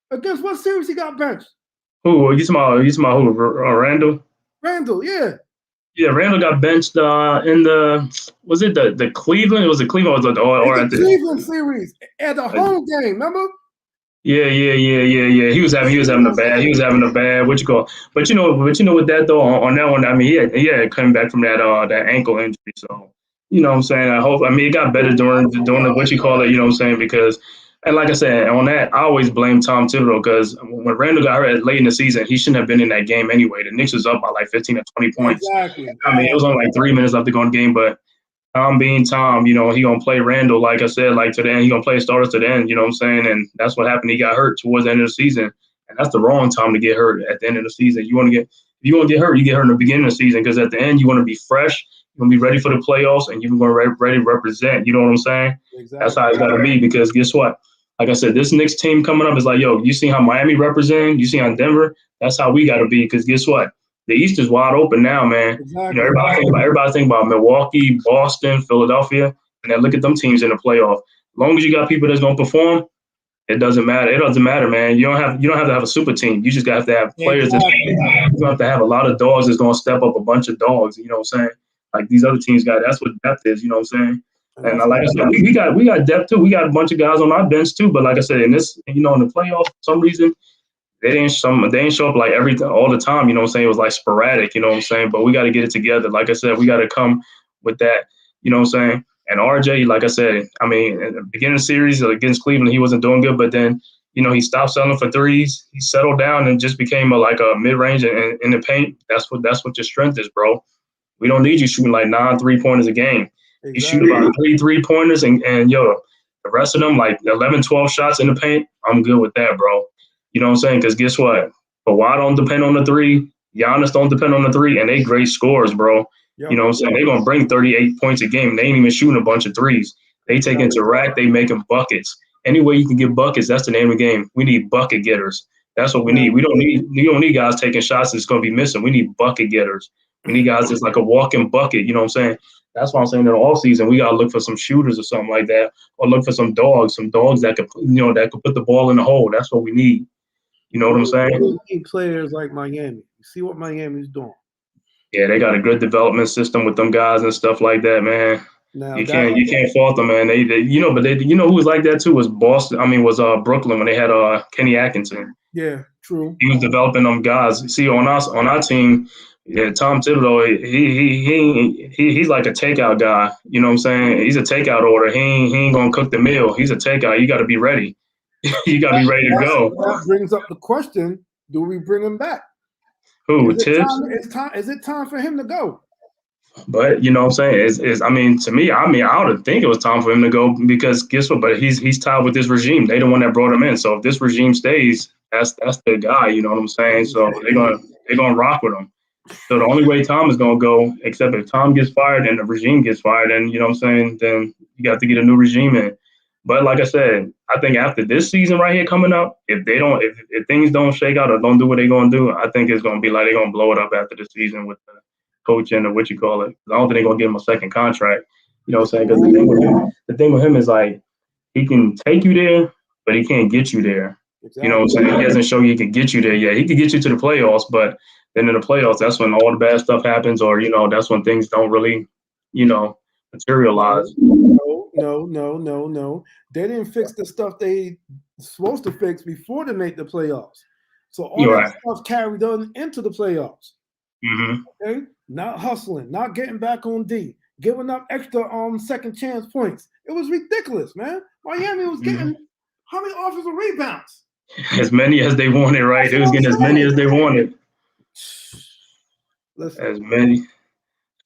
Against what series he got benched? Who? You talking about who? Randall? Randall, yeah. Yeah, Randall got benched in the Cleveland? It was the Cleveland or at the Cleveland series at the home game, remember? Yeah. He was having a bad what you call. But you know with that though, on that one, I mean he had coming back from that ankle injury. So you know what I'm saying, it got better during the what you call it, you know what I'm saying, because and like I said, on that, I always blame Tom Thibodeau, because when Randall got hurt late in the season, he shouldn't have been in that game anyway. The Knicks was up by like 15 or 20 points. Exactly. I mean, it was only like 3 minutes left to go in the game, but Tom being Tom, you know, he gonna play Randall, like I said, like to the end. He gonna play starters to the end, you know what I'm saying? And that's what happened. He got hurt towards the end of the season, and that's the wrong time to get hurt at the end of the season. If you want to get hurt, you get hurt in the beginning of the season, because at the end you want to be fresh, you want to be ready for the playoffs, and you're going to ready to represent. You know what I'm saying? Exactly. That's how it's got to be, because guess what? Like I said, this Knicks team coming up is like, yo, you see how Miami represent? You see how Denver? That's how we got to be, because guess what? The East is wide open now, man. Exactly. You know, everybody think about Milwaukee, Boston, Philadelphia, and then look at them teams in the playoff. As long as you got people that's gonna perform, it doesn't matter. It doesn't matter, man. You don't have to have a super team. You just got to have players. You have to have a lot of dogs that's gonna step up a bunch of dogs. You know what I'm saying? Like these other teams got. That's what depth is. You know what I'm saying? And like I said, we got depth too. We got a bunch of guys on our bench too. But like I said, in this, you know, in the playoffs, for some reason, they didn't show up like all the time, you know what I'm saying? It was like sporadic, you know what I'm saying? But we got to get it together. Like I said, we got to come with that, you know what I'm saying? And RJ, like I said, I mean, in the beginning of the series against Cleveland, he wasn't doing good, but then, you know, he stopped selling for threes. He settled down and just became a mid-range in the paint. That's what your strength is, bro. We don't need you shooting like 9 3-pointers a game. Exactly. You shoot about 3 3-pointers and yo, the rest of them, like 11, 12 shots in the paint, I'm good with that, bro. You know what I'm saying? Because guess what? Kawhi don't depend on the three. Giannis don't depend on the three, and they great scorers, bro. Yep. You know what I'm saying? They're going to bring 38 points a game. They ain't even shooting a bunch of threes. They take into rack. They making buckets. Any way you can get buckets, that's the name of the game. We need bucket getters. That's what we need. We don't need guys taking shots that's going to be missing. We need bucket getters. We need guys that's like a walking bucket. You know what I'm saying? That's why I'm saying in the offseason, we got to look for some shooters or something like that, or look for some dogs that could put the ball in the hole. That's what we need. You know what I'm saying? Players like Miami. You see what Miami's doing. Yeah, they got a good development system with them guys and stuff like that, man. Now, you can't fault them, man. They who was like that too was Boston. I mean, was Brooklyn when they had Kenny Atkinson. Yeah, true. He was developing them guys. See, on our team, yeah, Tom Thibodeau, he's like a takeout guy. You know what I'm saying? He's a takeout order. He ain't gonna cook the meal. He's a takeout. You got to be ready. You got to be ready to go. That brings up the question: do we bring him back? Who, Tibbs? Is it time for him to go? But you know what I'm saying? To me, I would think it was time for him to go, because guess what? But he's tied with this regime. They the one that brought him in. So if this regime stays, that's the guy. You know what I'm saying? So they're gonna rock with him. So the only way Tom is gonna go, except if Tom gets fired and the regime gets fired, and you know what I'm saying, then you got to get a new regime in. But like I said, I think after this season right here coming up, if things don't shake out or don't do what they're gonna do, I think it's gonna be like they're gonna blow it up after the season with the coach and what you call it. I don't think they're gonna give him a second contract. You know what I'm saying? Because the thing with him is like he can take you there, but he can't get you there. Exactly. You know what I'm saying? He hasn't shown he can get you there yet. He can get you to the playoffs, but then in the playoffs, that's when all the bad stuff happens, or that's when things don't really, materialize. No. They didn't fix the stuff they supposed to fix before they make the playoffs. So all that stuff carried on into the playoffs. Mm-hmm. Okay, not hustling, not getting back on D, giving up extra second chance points. It was ridiculous, man. Miami was getting how many offensive rebounds? As many as they wanted, right? They was getting as many as they wanted. Listen, as many.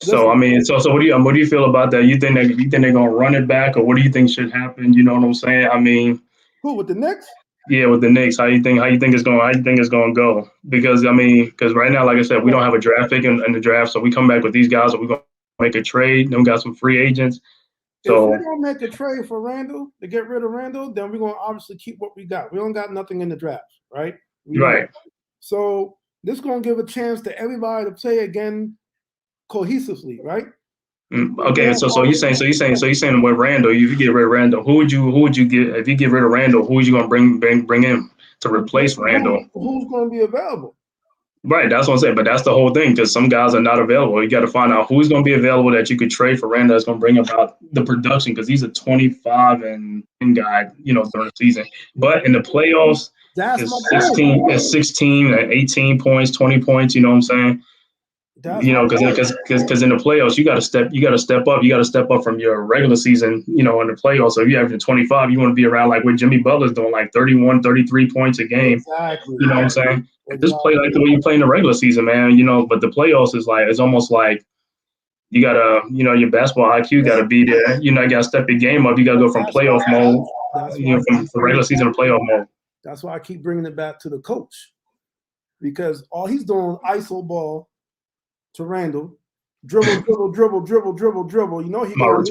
So I mean, so what do you feel about that? You think they're gonna run it back, or what do you think should happen? You know what I'm saying? I mean, who with the Knicks? Yeah, with the Knicks, how you think it's going to go? Because right now, like I said, we don't have a draft pick in the draft, so we come back with these guys, or we're gonna make a trade. Then we got some free agents. So if we're gonna make a trade for Randall to get rid of Randall, then we're gonna obviously keep what we got. We don't got nothing in the draft, right? Right. So this is gonna give a chance to everybody to play again cohesively, right? Okay, so you're saying with Randall, if you get rid of Randall, who would you get if you get rid of Randall? Who are you gonna bring in to replace Randall? Who's gonna be available? Right, that's what I'm saying. But that's the whole thing, because some guys are not available. You got to find out who's going to be available that you could trade for Randall that's going to bring about the production, because he's a 25 and 10 guy, during the season. But in the playoffs, it's 16 and 18 points, 20 points. You know what I'm saying? Because in the playoffs you got to step up. You got to step up from your regular season. In the playoffs, so if you're averaging 25, you want to be around like what Jimmy Butler's doing, like 31, 33 points a game. Exactly. You know what I'm saying? Just play like the way you play in the regular season, man. But the playoffs is like, it's almost like you gotta, your basketball IQ gotta be there. You gotta step your game up. You gotta go from playoff mode, from regular season to playoff mode. That's why I keep bringing it back to the coach, because all he's doing ISO ball to Randall, dribble. It's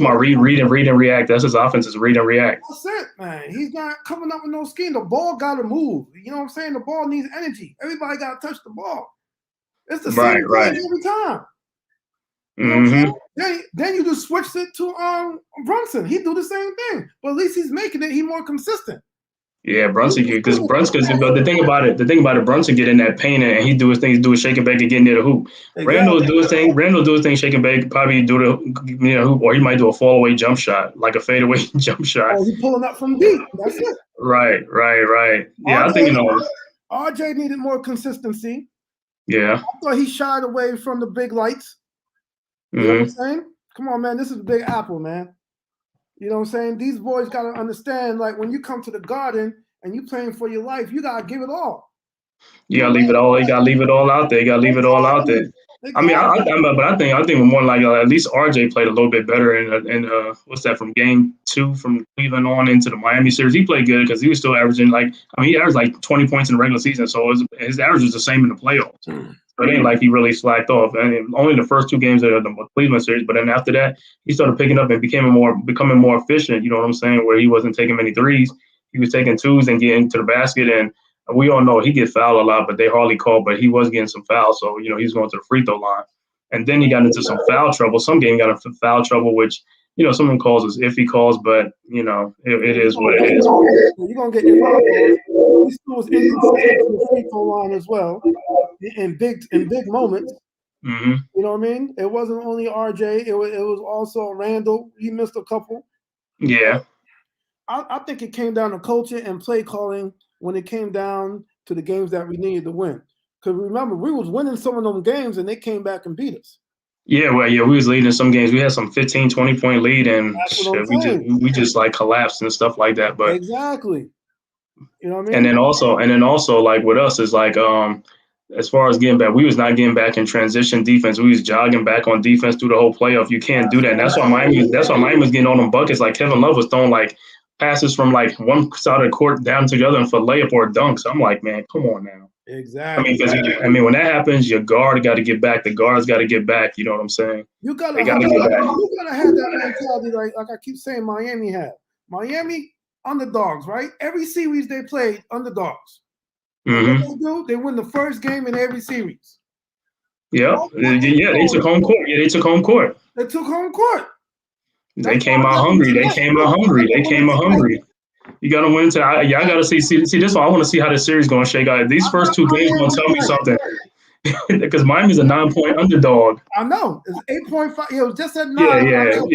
my read and react. That's his offense, is read and react. That's it, man. He's not coming up with no scheme. The ball got to move. You know what I'm saying? The ball needs energy. Everybody got to touch the ball. It's the same thing every time. Then you just switch it to Brunson. He do the same thing, but at least he's making it. He's more consistent. Yeah, Brunson, because the thing about it, Brunson get in that paint and he do his thing, do his shake and bake and get near the hoop. Exactly. Randall do his thing, shake and bake, probably do the hoop, or he might do a fall away jump shot, like a fadeaway jump shot. Oh, he's pulling up from deep. That's it. Right. Yeah, I think RJ needed more consistency. Yeah. I thought he shied away from the big lights. You know what I'm saying? Come on, man. This is Big Apple, man. You know what I'm saying? These boys got to understand, like, when you come to the Garden and you playing for your life, you got to give it all. You got to leave it all. You got to leave it all out there. Exactly. I mean, I think more like at least RJ played a little bit better in what's that, from game 2 from Cleveland on into the Miami series. He played good because he was still averaging he averaged like 20 points in the regular season, so his average was the same in the playoffs. So it ain't like he really slacked off. And only the first 2 games of the Cleveland series, but then after that, he started picking up and becoming more efficient. You know what I'm saying? Where he wasn't taking many threes, he was taking 2s and getting to the basket. And we all know he gets fouled a lot, but they hardly call. But he was getting some fouls, so he's going to the free throw line. And then he got into some foul trouble. Some game got into foul trouble, which someone calls us iffy calls, but it is what it is. You're gonna get your foul calls. He still was inconsistent to the free throw line as well in big moments. Mm-hmm. You know what I mean? It wasn't only RJ. It was also Randall. He missed a couple. Yeah. I think it came down to coaching and play calling when it came down to the games that we needed to win. Because remember, we was winning some of them games and they came back and beat us. Yeah, we was leading some games. We had some 15, 20-point lead, and we just like collapsed and stuff like that. But exactly. You know what I mean? And then also like with us is like as far as getting back, we was not getting back in transition defense. We was jogging back on defense through the whole playoff. You can't do that. And that's why Miami was getting on them buckets. Like Kevin Love was throwing like passes from like one side of the court down to the other and for layup or dunk. So I'm like, man, come on now. Exactly. I mean, when that happens, your guard got to get back. The guards got to get back. You know what I'm saying? They gotta have that mentality, like I keep saying, Miami had. Miami underdogs, right? Every series they played, underdogs. Mm-hmm. What they do? They win the first game in every series. Yeah, they took home court. Yeah, they took home court. They took home court. They came out hungry. They came out hungry. You got to win to. I got to see this one. I want to see how the series going to shake out. These first two games going to tell me something. Because Miami's a 9-point underdog. I know. It's 8.5. It was just at 9.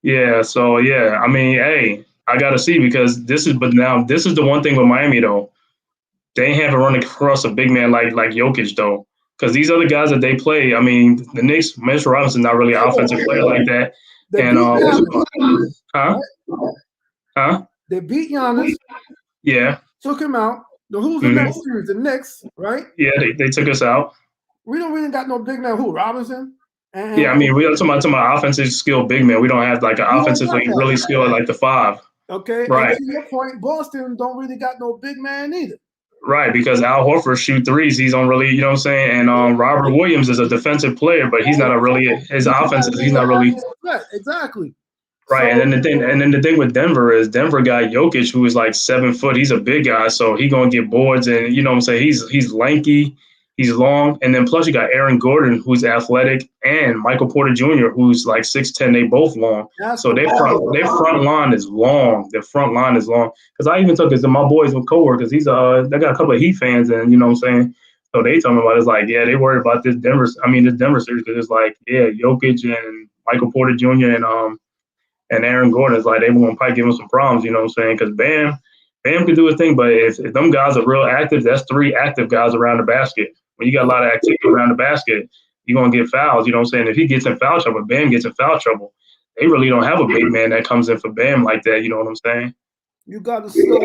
Yeah. So yeah, I mean, hey, I got to see because this is the one thing with Miami though. They haven't run across a big man like Jokic though. Because these other guys that they play, I mean, the Knicks, Mitchell Robinson not really an offensive player like that. And They beat Giannis. Yeah. Took him out. Who's the next series? The Knicks, right? Yeah, they took us out. We don't really got no big man. Who? Robinson? Yeah, I mean, we're talking about offensive skill big man. We don't have like an offensively really skilled like the 5. Okay. Right. And to your point, Boston don't really got no big man either. Right, because Al Horford shoot threes. He's on really, you know what I'm saying? And Robert Williams is a defensive player, but he's not his offensive. He's not really. Exactly. Right, so, and then the thing with Denver is Denver got Jokic, who is like 7 foot. He's a big guy, so he's gonna get boards, and you know what I'm saying. He's lanky, he's long, and then plus you got Aaron Gordon, who's athletic, and Michael Porter Jr., who's like 6'10". They both long, so their front line is long. Their front line is long. Because I even took this to my boys with coworkers. They got a couple of Heat fans, and you know what I'm saying. So they told me about it. It's like, yeah, they worried about this Denver series because it's like, yeah, Jokic and Michael Porter Jr. and Aaron Gordon is like they won't probably give him some problems, you know what I'm saying? Because Bam can do his thing, but if them guys are real active, that's 3 active guys around the basket. When you got a lot of activity around the basket, you're gonna get fouls, you know what I'm saying? If he gets in foul trouble, Bam gets in foul trouble. They really don't have a big man that comes in for Bam like that, you know what I'm saying? You got to slow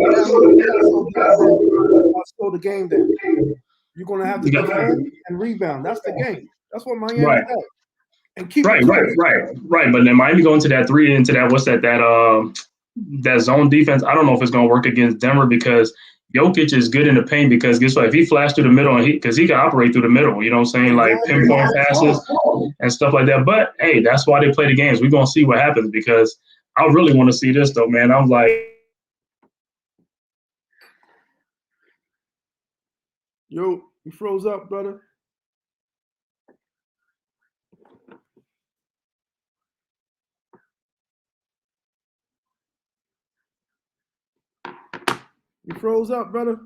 the game down. You're gonna have to defend and rebound. That's the game. That's what Miami does. And keep right. But then Miami going to that 3 into that that zone defense. I don't know if it's gonna work against Denver because Jokic is good in the paint because guess what? If he flashed through the middle because he can operate through the middle, you know what I'm saying? Like pinpoint passes and stuff like that. But hey, that's why they play the games. We're gonna see what happens because I really want to see this though, man. I'm like, yo, you froze up, brother. You froze up, brother.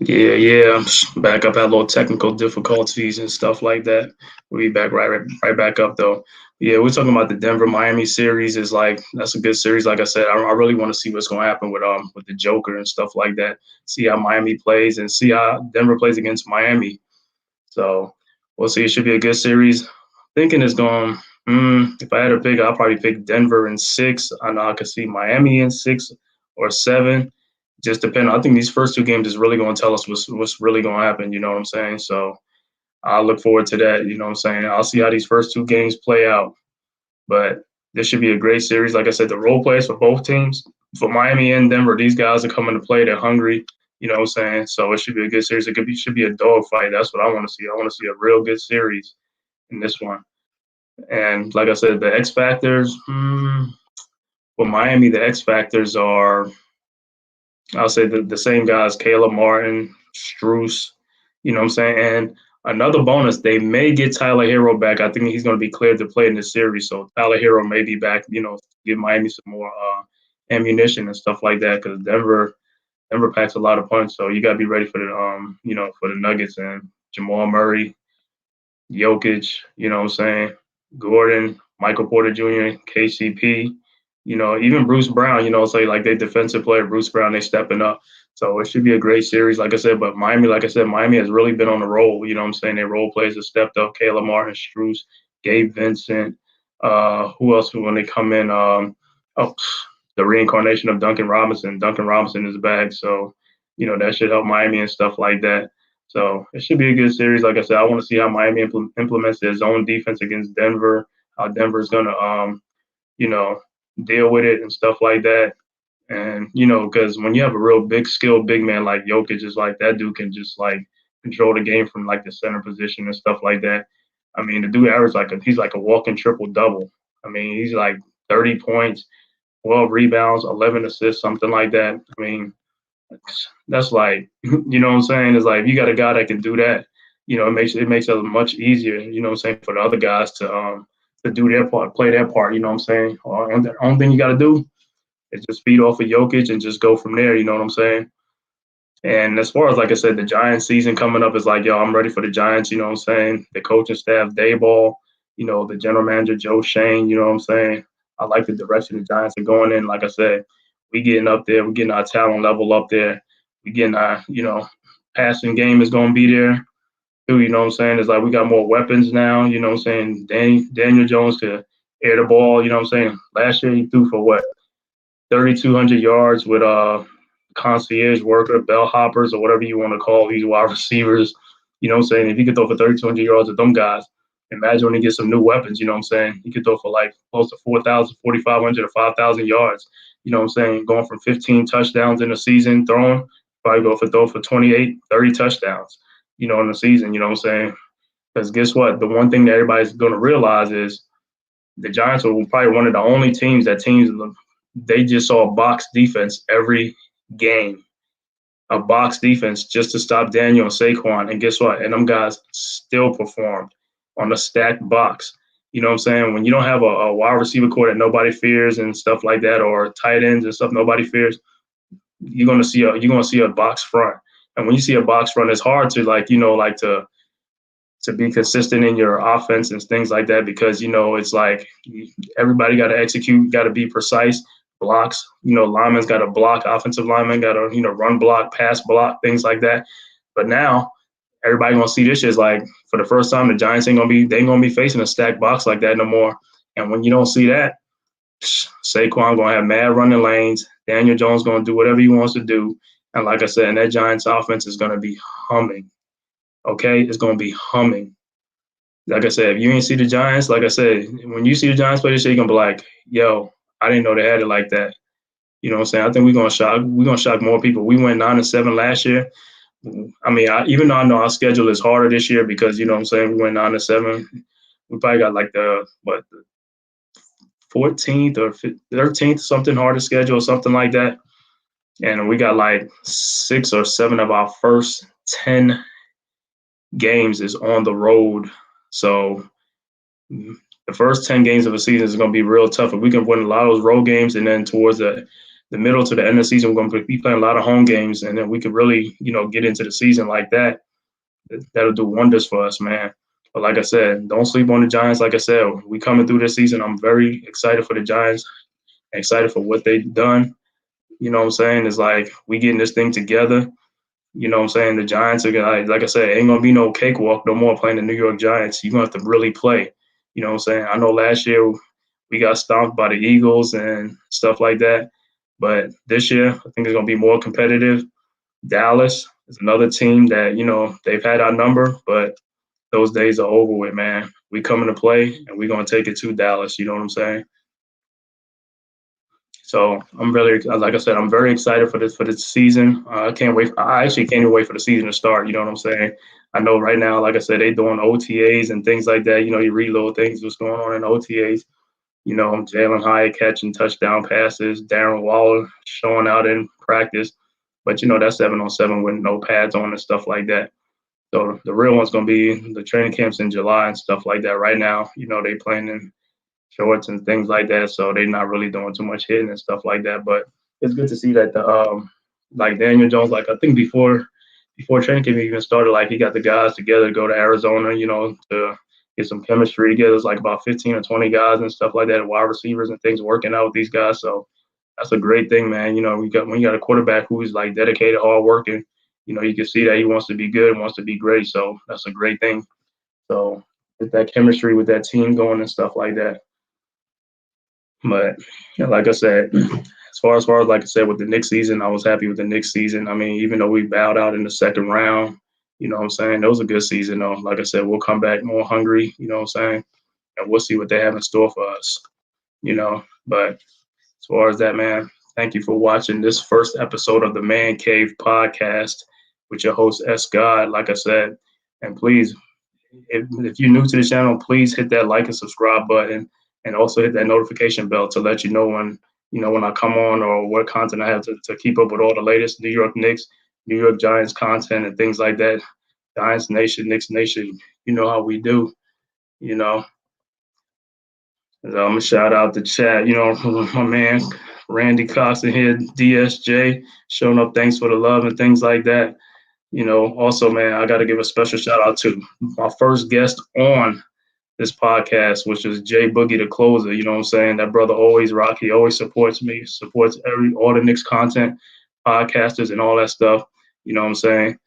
yeah, I'm back up. Had a little technical difficulties and stuff like that. We'll be back right back up though. Yeah, we're talking about the Denver Miami series. Is like that's a good series. Like I said, I really want to see what's going to happen with the Joker and stuff like that. See how Miami plays and see how Denver plays against Miami. So we'll see. It should be a good series. Thinking it's going. If I had to pick, I'll probably pick Denver in 6. I know I could see Miami in 6 or 7. Just depending. I think these first 2 games is really going to tell us what's really going to happen. You know what I'm saying? So I look forward to that. You know what I'm saying? I'll see how these first 2 games play out. But this should be a great series. Like I said, the role players for both teams, for Miami and Denver, these guys are coming to play. They're hungry. You know what I'm saying? So it should be a good series. Should be a dogfight. That's what I want to see. I want to see a real good series in this one. And like I said, the X factors for Miami, the X factors are, I'll say the same guys: Caleb Martin, Strus. You know what I'm saying? And another bonus, they may get Tyler Hero back. I think he's going to be cleared to play in this series. So Tyler Hero may be back. You know, give Miami some more ammunition and stuff like that, because Denver packs a lot of punch. So you got to be ready for the for the Nuggets and Jamal Murray, Jokic. You know what I'm saying? Gordon, Michael Porter Jr., KCP. You know, even Bruce Brown. You know, say like they defensive player Bruce Brown, they stepping up. So it should be a great series, like I said. But Miami, like I said, Miami has really been on the roll. You know what I'm saying? Their role players have stepped up. Caleb Martin, Strus, Gabe Vincent. Who else when they come in? The reincarnation of Duncan Robinson. Duncan Robinson is back. So, you know, that should help Miami and stuff like that. So it should be a good series. Like I said, I want to see how Miami implements their zone defense against Denver, how Denver's going to, deal with it and stuff like that. And, because when you have a real big skilled big man like Jokic, is like that dude can just like control the game from like the center position and stuff like that. I mean, the dude average he's like a walking triple double. I mean, he's like 30 points, 12 rebounds, 11 assists, something like that. I mean, that's like, you know what I'm saying? It's like if you got a guy that can do that, it makes it much easier, you know what I'm saying, for the other guys to do their part, play their part, you know what I'm saying? The only thing you got to do is just feed off of Jokic and just go from there, you know what I'm saying? And as far as, like I said, the Giants season coming up is like, yo, I'm ready for the Giants, you know what I'm saying? The coaching staff, Dayball, the general manager, Joe Shane, you know what I'm saying? I like the direction the Giants are going in. Like I said, we getting up there. We're getting our talent level up there. We getting our, passing game is going to be there too, you know what I'm saying? It's like we got more weapons now, you know what I'm saying? Daniel Jones could air the ball, you know what I'm saying? Last year he threw for what? 3,200 yards with concierge worker, bellhoppers, or whatever you want to call these wide receivers. You know what I'm saying? If you could throw for 3,200 yards with them guys, imagine when he gets some new weapons, you know what I'm saying? He could throw for like close to 4,000, 4,500 or 5,000 yards. You know what I'm saying? Going from 15 touchdowns in a season throwing, probably throw for 28, 30 touchdowns, in the season, you know what I'm saying? Because guess what? The one thing that everybody's going to realize is the Giants are probably one of the only teams they just saw a box defense every game, a box defense just to stop Daniel and Saquon. And guess what? And them guys still performed on a stacked box. You know what I'm saying? When you don't have a wide receiver core that nobody fears and stuff like that, or tight ends and stuff nobody fears, you're gonna see a box front. And when you see a box front, it's hard to to be consistent in your offense and things like that, because it's like everybody got to execute, got to be precise. Blocks, linemen's got to block, offensive linemen got to run block, pass block, things like that. But now everybody gonna see this shit. Like for the first time, the Giants ain't gonna be facing a stacked box like that no more. And when you don't see that, Saquon gonna have mad running lanes. Daniel Jones gonna do whatever he wants to do. And like I said, and that Giants offense is gonna be humming. Okay, it's gonna be humming. Like I said, if you ain't see the Giants, like I said, when you see the Giants play this shit, you're gonna be like, yo, I didn't know they had it like that. You know what I'm saying? I think we're gonna shock more people. We went 9-7 last year. I mean, even though I know our schedule is harder this year because you know what I'm saying, we went 9-7. We probably got like the 14th or 13th, something harder schedule or something like that. And we got like 6 or 7 of our first 10 games is on the road. So the first 10 games of the season is going to be real tough. If we can win a lot of those road games, and then towards the middle to the end of the season, we're going to be playing a lot of home games, and then we can really, get into the season like that. That'll do wonders for us, man. But like I said, don't sleep on the Giants. Like I said, we coming through this season. I'm very excited for the Giants, excited for what they've done. You know what I'm saying? It's like we getting this thing together. You know what I'm saying? The Giants are going to, like I said, ain't going to be no cakewalk no more playing the New York Giants. You're going to have to really play. You know what I'm saying? I know last year we got stomped by the Eagles and stuff like that. But this year, I think it's going to be more competitive. Dallas is another team that, they've had our number, but those days are over with, man. We coming to play, and we're going to take it to Dallas. You know what I'm saying? So I'm really, like I said, I'm very excited for this season. I can't wait. I actually can't even wait for the season to start. You know what I'm saying? I know right now, like I said, they doing OTAs and things like that. You read little things what's going on in OTAs. Jalen Hyatt catching touchdown passes, Darren Waller showing out in practice. But that's 7-on-7 with no pads on and stuff like that. So the real one's gonna be the training camps in July and stuff like that. Right now, they playing in shorts and things like that, so they're not really doing too much hitting and stuff like that. But it's good to see that the like Daniel Jones, like I think before training camp even started, like he got the guys together to go to Arizona, to get some chemistry together. It's like about 15 or 20 guys and stuff like that, wide receivers and things working out with these guys. So that's a great thing, man. When you got a quarterback who's like dedicated, hard working, you can see that he wants to be good, wants to be great. So that's a great thing. So get that chemistry with that team going and stuff like that. But like I said, as far as like I said with the Knicks season, I was happy with the Knicks season. I mean, even though we bowed out in the second round, you know what I'm saying? That was a good season though. Like I said, we'll come back more hungry, you know what I'm saying? And we'll see what they have in store for us. But as far as that, man, thank you for watching this first episode of the Man Cave podcast with your host Sgod, like I said. And please, if you're new to the channel, please hit that like and subscribe button, and also hit that notification bell to let you know when I come on or what content I have to keep up with all the latest New York Knicks, New York Giants content and things like that. Giants Nation, Knicks Nation, you know how we do, So I'm gonna shout out the chat, my man Randy Cox in here, DSJ, showing up, thanks for the love and things like that. Also, man, I got to give a special shout out to my first guest on this podcast, which is Jay Boogie, the closer. You know what I'm saying? That brother always rock. He always supports me, supports all the Knicks content, podcasters, and all that stuff. You know what I'm saying?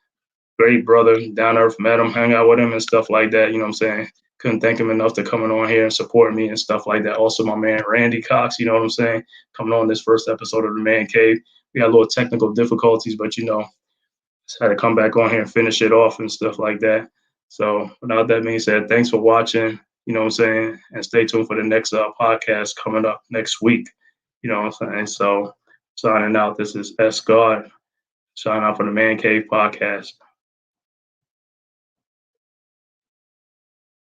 Great brother, down to earth, met him, hang out with him and stuff like that. You know what I'm saying? Couldn't thank him enough to coming on here and support me and stuff like that. Also, my man Randy Cox, you know what I'm saying? Coming on this first episode of the Man Cave. We had a little technical difficulties, but just had to come back on here and finish it off and stuff like that. So without that being said, thanks for watching, you know what I'm saying? And stay tuned for the next podcast coming up next week. You know what I'm saying? So signing out, this is Sgod, signing out for the Man Cave podcast.